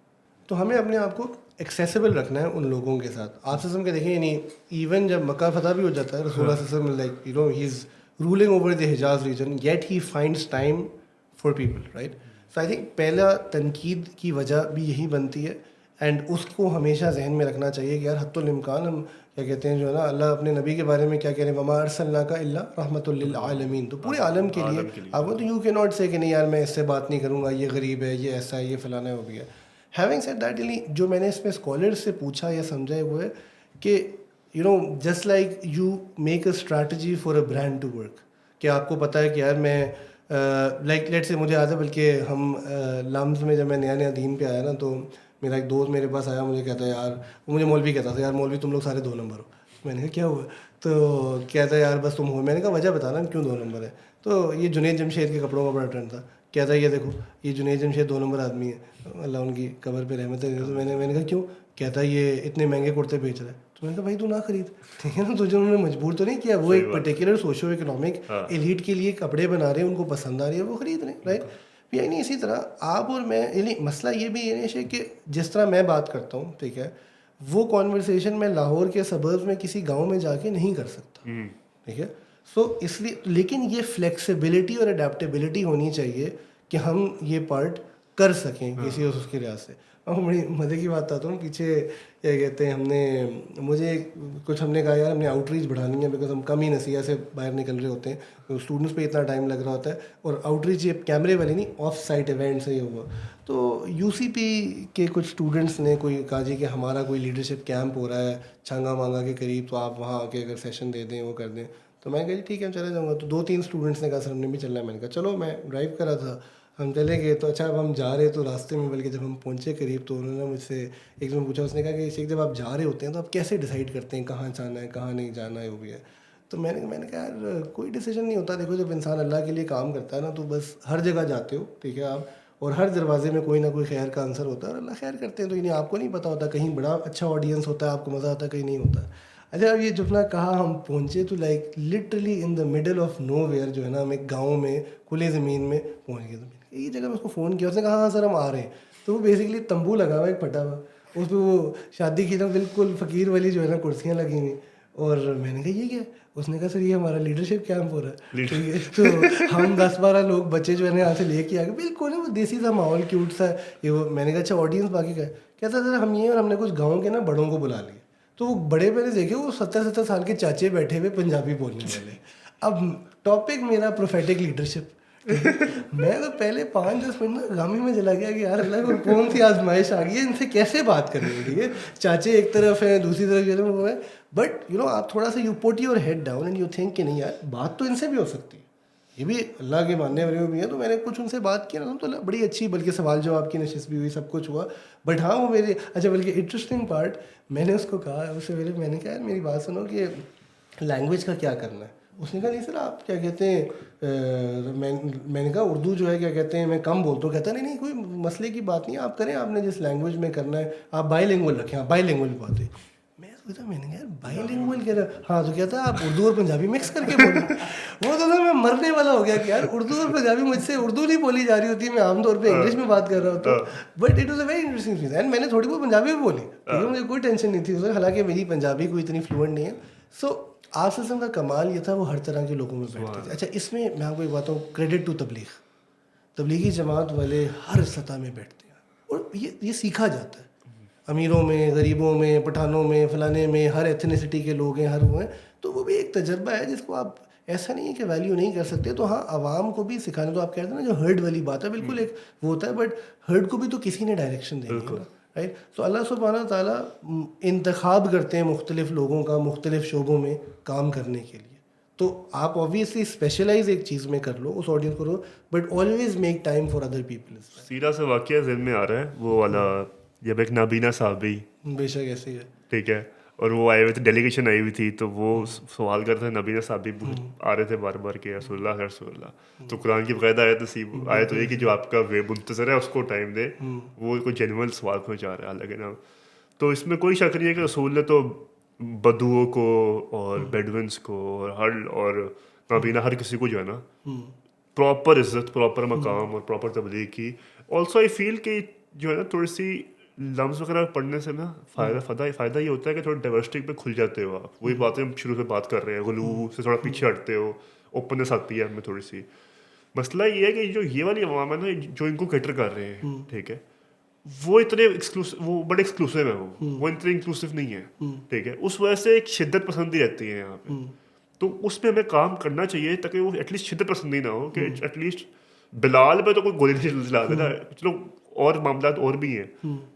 [SPEAKER 1] تو ہمیں اپنے آپ کو ایکسیسیبل رکھنا ہے ان لوگوں کے ساتھ. آپ سسم کے دیکھیں, یعنی ایون جب مکہ فتح بھی ہو جاتا ہے, رسول اللہ صلی اللہ علیہ وسلم like you know he is rolling over the Hejaz region, yet he finds time for people, right. So I think پہلا تنقید کی وجہ بھی یہی بنتی ہے, اینڈ اس کو ہمیشہ ذہن میں رکھنا چاہیے کہ یار حتی الامکان ہم کیا کہتے ہیں جو ہے نا, اللہ اپنے نبی کے بارے میں کیا کہہ رہے ہیں, وما ارسلناک الا رحمۃ للعالمین, تو پورے عالم کے لیے. آپ تو یو کی ناٹ سے کہ نہیں یار میں اس سے بات نہیں کروں گا, یہ غریب ہے, یہ ایسا ہے, یہ فلانا ہے, وہ بھی ہے. ہیونگ سیڈ دیٹ, جو میں نے اس میں اسکالر سے پوچھا یا سمجھا ہے وہ ہے کہ you know just like you make a strategy for a brand to work, کہ آپ کو پتہ ہے کہ یار میں لائک لیٹ سے مجھے یاد ہے, بلکہ ہم لمز میں جب میں نیا دین پہ آیا نا, تو میرا ایک دوست میرے پاس آیا, مجھے کہتا ہے یار, وہ مجھے مولوی کہتا تھا, یار مولوی تم لوگ سارے 2 نمبر ہو. میں نے کہا کیا ہوا, تو کہتا ہے یار بس تم ہو. میں نے کہا وجہ بتانا کیوں 2 نمبر ہے. تو یہ جنید جمشید کے کپڑوں کا بڑا ٹرینڈ تھا. کہتا ہے یہ دیکھو یہ جنید جمشید 2 نمبر آدمی ہے, اللہ ان کی قبر پہ رحمت ہے. تو میں نے کہا کیوں؟ کہتا ہے یہ اتنے مہنگے کرتے بیچ رہا ہے. تو میں نے کہا بھائی تو نہ خرید, ٹھیک ہے نا, تو جو انہوں نے مجبور تو نہیں کیا, وہ ایک پرٹیکولر سوشو اکنامک ایلیٹ کے لیے کپڑے بنا رہے ہیں, ان کو پسند آ رہی ہے, وہ خرید رہے ہیں, رائٹ. یعنی اسی طرح آپ اور میں, یعنی مسئلہ یہ بھی ہے کہ جس طرح میں بات کرتا ہوں, ٹھیک ہے, وہ کانورسیشن میں لاہور کے سبربز میں کسی گاؤں میں جا کے نہیں کر سکتا, ٹھیک ہے. سو اس لیے, لیکن یہ فلیکسیبلٹی اور اڈیپٹیبلٹی ہونی چاہیے کہ ہم یہ پارٹ کر سکیں کسی اس کے لحاظ سے. اور بڑی مزے کی بات آتا ہوں, پیچھے کیا کہتے ہیں ہم نے کہا یار ہم نے آؤٹ ریچ بڑھانی ہے, بیکاز ہم کم ہی نصیحت سے باہر نکل رہے ہوتے ہیں, اسٹوڈنٹس پہ اتنا ٹائم لگ رہا ہوتا ہے, اور آؤٹ ریچ یہ کیمرے والی نہیں, آف سائٹ ایونٹ سے یہ ہوا. تو یو سی پی کے کچھ اسٹوڈنٹس نے کوئی کہا جی کہ ہمارا کوئی لیڈرشپ کیمپ ہو رہا ہے چھنگا مانگا کے قریب, تو آپ وہاں آ کے اگر سیشن دے دیں وہ کر دیں. تو میں نے کہا جی ٹھیک ہے, ہم چلے جاؤں گا. تو 2-3 اسٹوڈنٹس نے کہا سر ہم نے بھی چلنا ہے. میں نے کہا چلو, میں ڈرائیو کرا تھا, ہم چلے گئے. تو اچھا اب ہم جا رہے تو راستے میں, بلکہ جب ہم پہنچے قریب, تو انہوں نے مجھ سے ایک دم پوچھا, اس نے کہا کہ شیخ جب آپ جا رہے ہوتے ہیں تو آپ کیسے ڈیسائیڈ کرتے ہیں کہاں جانا ہے کہاں نہیں جانا ہے, وہ بھی ہے. تو میں نے کہا یار کوئی ڈیسیجن نہیں ہوتا. دیکھو جب انسان اللہ کے لیے کام کرتا ہے نا, تو بس ہر جگہ جاتے ہو, ٹھیک ہے آپ, اور ہر دروازے میں کوئی نہ کوئی خیر کا آنسر ہوتا ہے, اور اللہ خیر کرتے ہیں. تو آپ کو نہیں پتہ ہوتا, کہیں بڑا اچھا آڈینس ہوتا ہے, آپ کو مزہ آتا ہے, کہیں نہیں ہوتا. اچھا اب یہ جب کہا ہم پہنچے تو like literally in the middle of nowhere جو ہے نا, ہم ایک گاؤں میں کھلے زمین میں پہنچ گئے. تو یہ جگہ میں اس کو فون کیا, اس نے کہا ہاں سر ہم آ رہے ہیں. تو وہ بیسکلی تمبو لگا ہوا ایک پھٹا ہوا, اس پہ وہ شادی کی نا بالکل فقیر والی جو ہے نا کرسیاں لگی ہوئی. اور میں نے کہا یہ کیا؟ اس نے کہا سر یہ ہمارا لیڈرشپ کیمپ ہو رہا ہے, ٹھیک ہے. تو ہم 10-12 لوگ بچے جو ہے نا یہاں سے لے کے آ گئے, بالکل وہ دیسی سا ماحول کیوٹ سا یہ. وہ میں نے کہا اچھا آڈینس باقی کا ہے؟ کہتا سر ہم یہ, اور ہم نے کچھ گاؤں کے نا بڑوں کو بلا لیے. تو وہ بڑے میں نے دیکھے وہ 70 سال کے چاچے بیٹھے ہوئے پنجابی بولنے والے. اب ٹاپک میرا پروفیٹک لیڈرشپ. میں تو پہلے 5-10 منٹ غامی میں چلا گیا کہ یار اللہ کو کون سی آزمائش آ گئی ہے, ان سے کیسے بات کرنی ہے, ٹھیک ہے. چاچے ایک طرف ہیں, دوسری طرف جو ہے وہ ہے, بٹ یو نو آپ تھوڑا سا you put your head down and you think کہ نہیں یار بات تو ان سے بھی ہو سکتی ہے, یہ بھی اللہ کے ماننے والے بھی ہیں. تو میں نے کچھ ان سے بات کی نا, تو بڑی اچھی, بلکہ سوال جواب کی نشست بھی ہوئی, سب کچھ ہوا. بٹ ہاں وہ میرے اچھا, بلکہ انٹرسٹنگ پارٹ میں نے اس کو کہا, اس سے پہلے میں نے کہا یار میری بات سنو کہ لینگویج کا کیا کرنا ہے. اس نے کہا نہیں سر آپ کیا کہتے ہیں, میں نے کہا اردو جو ہے کیا کہتے ہیں میں کم بولتا ہوں. کہتا نہیں کوئی مسئلے کی بات نہیں, آپ کریں, آپ نے جس لینگویج میں کرنا ہے آپ بائی لینگویج رکھیں, آپ بائی لینگویج بات ہے. میں سوچا, میں نے کہا یار بائی لینگویج کہہ رہا, ہاں تو کہتا ہے آپ اردو اور پنجابی مکس کر کے بولیں. وہ تو میں مرنے والا ہو گیا کہ یار اردو اور پنجابی مجھ سے اردو نہیں بولی جا رہی ہوتی, میں عام طور پہ انگلش میں بات کر رہا ہوتا ہوں. But it was a very interesting چیز, اینڈ میں نے تھوڑی بہت پنجابی بھی بولی, ٹھیک ہے, مجھے کوئی ٹینشن نہیں تھی, حالانکہ میری پنجابی کوئی اتنی فلوئنٹ نہیں ہے. سو آپ سسٹم کا کمال یہ تھا وہ ہر طرح کے لوگوں میں بیٹھتے تھے. اچھا اس میں میں آپ کو ایک بات ہوں, کریڈٹ ٹو تبلیغی جماعت والے ہر سطح میں بیٹھتے ہیں, اور یہ سیکھا جاتا ہے. امیروں میں, غریبوں میں, پٹھانوں میں, فلانے میں, ہر ایتھنیسٹی کے لوگ ہیں, ہر وہ ہیں. تو وہ بھی ایک تجربہ ہے جس کو آپ ایسا نہیں ہے کہ ویلیو نہیں کر سکتے. تو ہاں عوام کو بھی سکھانے, تو آپ کہتے ہیں نا جو ہرڈ والی بات ہے, بالکل ایک وہ ہوتا ہے, بٹ ہرڈ کو بھی تو کسی نے ڈائریکشن دینی ہے نا, رائٹ. تو اللہ سبحانہ تعالیٰ انتخاب کرتے ہیں مختلف لوگوں کا مختلف شعبوں میں کام کرنے کے لیے. تو آپ آبویسلی اسپیشلائز ایک چیز میں کر لو, اس آڈینس کو کرو, but always make time for other people.
[SPEAKER 2] سیرا سے واقعہ ذہن میں آ رہا ہے وہ والا, جب ایک نابینا صحابی,
[SPEAKER 1] بے شک ایسے ہی ہے,
[SPEAKER 2] ٹھیک ہے, اور وہ آئے ہوئے تھے, ڈیلیگیشن آئی ہوئی تھی, تو وہ سوال کرتے تھے نابینا صحابی آ رہے تھے بار بار کہ رسول اللہ. تو قرآن کی باقاعدہ آیت ہوئی کہ جو آپ کا منتظر ہے اس کو ٹائم دے, وہ کوئی جینول سوال پہنچا رہا ہے حالانکہ نا. تو اس میں کوئی شک نہیں ہے کہ رسول نے تو بدوؤں کو اور بیڈونس کو اور نابینا ہر کسی کو جو ہے نا پراپر عزت, پراپر مقام اور پراپر تبلیغ کی. آلسو آئی فیل کہ جو ہے نا تھوڑی سی لمز وغیرہ پڑھنے سے نا فائدہ یہ ہوتا ہے کہ تھوڑا ڈائورسٹی پہ کھل جاتے ہو آپ. وہی باتیں ہم شروع سے بات کر رہے ہیں, غلو سے تھوڑا پیچھے ہٹتے ہو, اوپننس آتی ہے ہمیں تھوڑی سی. مسئلہ یہ ہے کہ جو یہ والی عوام ہے نا جو ان کو کیٹر کر رہے ہیں, ٹھیک ہے, وہ اتنے وہ بڑے ایکسکلوسیو ہیں, وہ اتنے انکلوسیو نہیں ہے, ٹھیک ہے. اس وجہ سے ایک شدت پسندی رہتی ہے یہاں پہ. تو اس پہ ہمیں کام کرنا چاہیے تاکہ وہ ایٹ لیسٹ شدت پسندی نہ ہو, کہ ایٹ لیسٹ بلال پہ تو کوئی گولی نہیں چلا دینا. چلو اور معاملات اور بھی ہیں,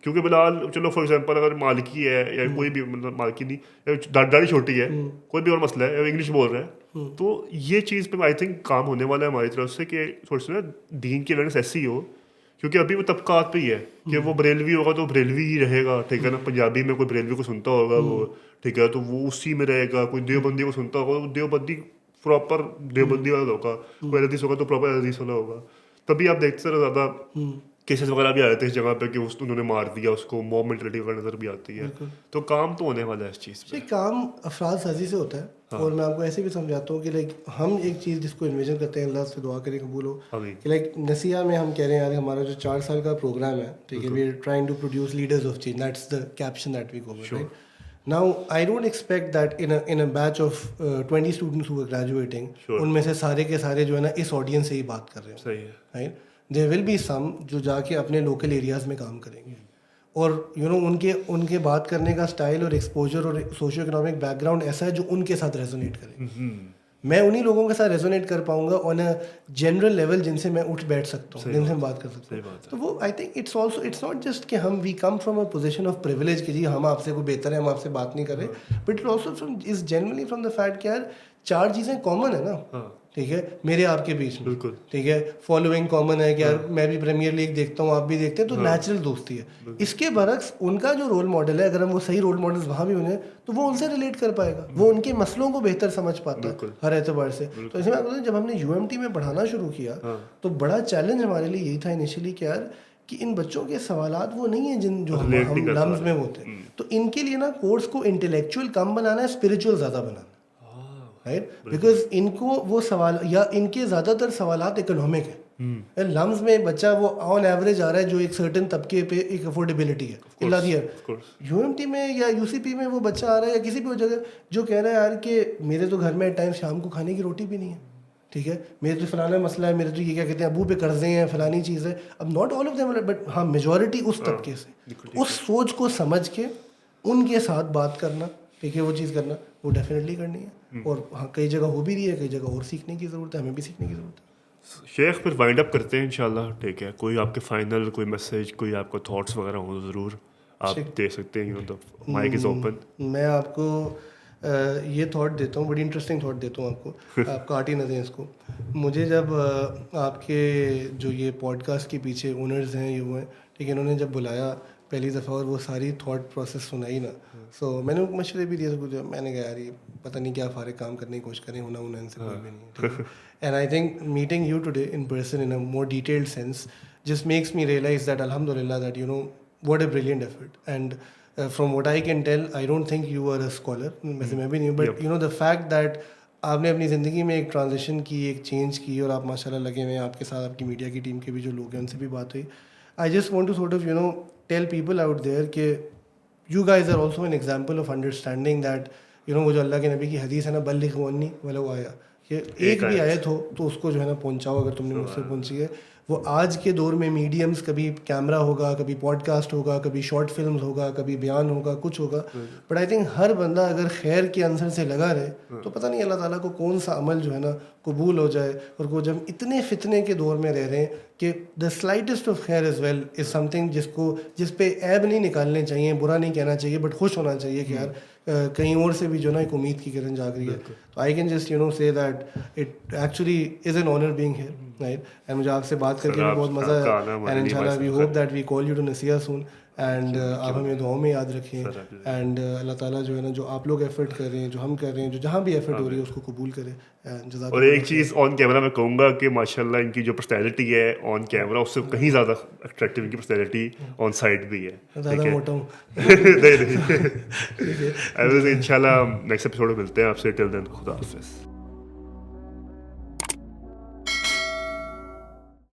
[SPEAKER 2] کیونکہ بلال چلو فار ایگزامپل اگر مالکی ہے یا کوئی بھی, مطلب مالکی نہیں, داڑھی چھوٹی ہے, کوئی بھی اور مسئلہ ہے, انگلش بول رہا ہے, تو یہ چیز پہ آئی تھنک کام ہونے والا ہے ہماری طرف سے کہ تھوڑی سی نا دین کی اویئرنیس ایسی ہو. کیونکہ ابھی وہ طبقات پہ ہی ہے کہ وہ بریلوی ہوگا تو بریلوی ہی رہے گا, ٹھیک ہے نا. پنجابی میں کوئی بریلوی کو سنتا ہوگا وہ, ٹھیک ہے, تو وہ اسی میں رہے گا. کوئی دیوبندی کو سنتا ہوگا وہ دیوبندی پراپر دیوبندی والا ہوگا, کوئی حدیث ہوگا تو پراپر حدیث والا ہوگا. تبھی آپ دیکھتے رہے زیادہ کیسز وغیرہ بھی آ جاتے ہیں اس جگہ پہ کہ انہوں نے مار دیا اس کو, موب مینٹلٹی وغیرہ نظر بھی آتی ہے. تو کام تو ہونے والا ہے اس چیز پہ.
[SPEAKER 1] کام افراد سازی سے ہوتا ہے. اور میں آپ کو ایسے بھی سمجھاتا ہوں کہ لائک ہم ایک چیز جس کو انویژن کرتے ہیں, اللہ سے دعا کریں قبول ہو, کہ لائک نسیہ میں ہم کہہ رہے ہیں یار ہمارا جو 4 سال کا پروگرام ہے, ٹھیک ہے, we are trying to produce leaders of change, that's the caption that we go with, right. Now, I don't expect that in a batch of 20 students who are graduating, ان میں سے سارے کے سارے جو ہے نا اس آڈینس سے ہی بات کر رہے ہیں.
[SPEAKER 2] صحیح ہے,
[SPEAKER 1] right? There will be some جو جا کے اپنے لوکل ایریاز میں کام کریں گے, اور ان کے بات کرنے کا اسٹائل اور ایکسپوجر اور سوشو اکنامک بیک گراؤنڈ ایسا ہے جو ان کے ساتھ ریزونیٹ کرے. میں انہیں لوگوں کے ساتھ ریزونیٹ کر پاؤں گا آن اے جنرل لیول جن سے میں اٹھ بیٹھ سکتا ہوں, جن سے میں بات کر سکتا ہوں. تو وہ I think it's not just کہ ہم we come from a position of privilege کہ جی ہم آپ سے کوئی بہتر ہے, ہم آپ سے بات نہیں کر رہے, but it also is generally from the fact کہ یار 4 چیزیں کامن ہے نا, ٹھیک ہے, میرے آپ کے بیچ میں,
[SPEAKER 2] بالکل,
[SPEAKER 1] ٹھیک ہے, فالوئنگ کامن ہے کہ یار میں بھی پریمیئر لیگ دیکھتا ہوں, آپ بھی دیکھتے ہیں, تو نیچرل دوستی ہے. اس کے برعکس ان کا جو رول ماڈل ہے, اگر ہم وہ صحیح رول ماڈلز وہاں بھی انہیں, تو وہ ان سے ریلیٹ کر پائے گا, وہ ان کے مسئلوں کو بہتر سمجھ پاتا ہے ہر اعتبار سے. تو اس میں جب ہم نے UMT میں پڑھانا شروع کیا تو بڑا چیلنج ہمارے لیے یہی تھا انیشلی کہ یار کہ ان بچوں کے سوالات وہ نہیں ہیں جن جو ہم لمز میں ہوتے ہیں. تو ان کے لیے نا کورس کو انٹلیکچوئل کم بنانا ہے, اسپریچول زیادہ بنانا, رائٹ, بیکاز ان کو وہ سوال یا ان کے زیادہ تر سوالات اکنامک ہیں. لمز میں بچہ وہ آن ایوریج آ رہا ہے جو ایک سرٹن طبقے پہ ایک افورڈیبلٹی ہے, اللہ دی ہے. UMT میں یا UCP میں وہ بچہ آ رہا ہے یا کسی بھی جگہ جو کہہ رہا ہے یار کہ میرے تو گھر میں ٹائم شام کو کھانے کی روٹی بھی نہیں ہے, ٹھیک ہے, میرے تو فلانا مسئلہ ہے, میرے تو یہ کیا کہتے ہیں ابو پہ قرضے ہیں, فلانی چیز ہے. اب not all of them, but ہاں میجورٹی اس طبقے سے, اس سوچ کو سمجھ کے ان کے ساتھ بات کرنا, ٹھیک ہے, وہ چیز کرنا, وہ ڈیفینیٹلی کرنی ہے. اور ہاں کئی جگہ ہو بھی رہی ہے, کئی جگہ اور سیکھنے کی ضرورت ہے, ہمیں بھی سیکھنے کی ضرورت ہے.
[SPEAKER 2] شیخ پھر وائنڈ اپ کرتے ہیں انشاءاللہ, ٹھیک ہے. کوئی آپ کے فائنل کوئی میسج, کوئی آپ کو تھاٹس وغیرہ ہوں تو ضرور آپ دے سکتے ہیں, مائک از اوپن.
[SPEAKER 1] میں آپ کو یہ تھاٹ دیتا ہوں, بڑی انٹرسٹنگ تھاٹ دیتا ہوں آپ کو, آپ کاٹ ہی نہ دیں اس کو. مجھے جب آپ کے جو یہ پوڈ کاسٹ کے پیچھے اونرز ہیں یہ وہ ہیں, ٹھیک ہے, انہوں نے جب بلایا پہلی دفعہ اور وہ ساری تھاٹ پروسیس سنائی نا, سو میں نے مشورے بھی دیے, میں نے کہا یار یہ پتہ نہیں کیا فارغ کام کرنے کی کوشش کریں, ہونا ان سے کوئی بھی نہیں ہے. And I think meeting you today in person in a more detailed sense just makes me realize that alhamdulillah that what a brilliant effort. And from what I can tell, I don't think you are a scholar, ویسے میں بھی نہیں ہوں, but the fact that آپ نے اپنی زندگی میں ایک ٹرانزیشن کی, ایک چینج کی, اور آپ ماشاء اللہ لگے ہوئے ہیں, آپ کے ساتھ آپ کی میڈیا کی ٹیم کے بھی جو لوگ ہیں ان سے بھی بات ہوئی. I just want to sort of tell people out there کہ you guys are also an example of understanding that وہ جو اللہ کے نبی کی حدیث ہے نا, بلغ عنی ولو آیا, کہ ایک بھی آیت ہو تو اس کو جو ہے نا پہنچاؤ اگر تم نے مجھ سے پہنچی ہے. وہ آج کے دور میں میڈیمز, کبھی کیمرہ ہوگا, کبھی پوڈ کاسٹ ہوگا, کبھی شارٹ فلمز ہوگا, کبھی بیان ہوگا, کچھ ہوگا, بٹ آئی تھنک ہر بندہ اگر خیر کے عنصر سے لگا رہے تو پتہ نہیں اللہ تعالیٰ کو کون سا عمل جو ہے نا قبول ہو جائے. اور وہ جب اتنے فتنے کے دور میں رہ رہے ہیں کہ دا سلائٹسٹ آف خیر از ویل از سم تھنگ جس پہ عیب نہیں نکالنے چاہیے, برا نہیں کہنا چاہیے, بٹ خوش ہونا چاہیے کہ یار کہیں اور سے بھی جو نا ایک امید کی کرن جاگ رہی ہے. تو I can just say that it actually is an honour being here, right. And مجھے آپ سے بات کر کے بھی بہت مزہ آیا, اینڈ ان شاء اللہ we hope that we call you to Nasiha soon, and آپ ہمیں دعاؤں میں یاد رکھیں. اینڈ اللہ تعالیٰ جو ہے نا جو آپ لوگ ایفرٹ کر رہے ہیں, جو ہم کر رہے ہیں, جو جہاں بھی ایفرٹ ہو رہی ہے اس کو قبول کرے.
[SPEAKER 2] اور ایک چیز آن کیمرہ میں کہوں گا کہ ماشاء اللہ ان کی جو پرسنالٹی ہے آن کیمرہ اس سے کہیں زیادہ اٹریکٹیو ان کی پرسنالٹی آن سائڈ بھی ہے.
[SPEAKER 1] زیادہ موٹا ہوں
[SPEAKER 2] نہیں ان شاء اللہ نیکسٹ ایپیسوڈ میں ملتے ہیں آپ سے. ٹل دین خدا حافظ.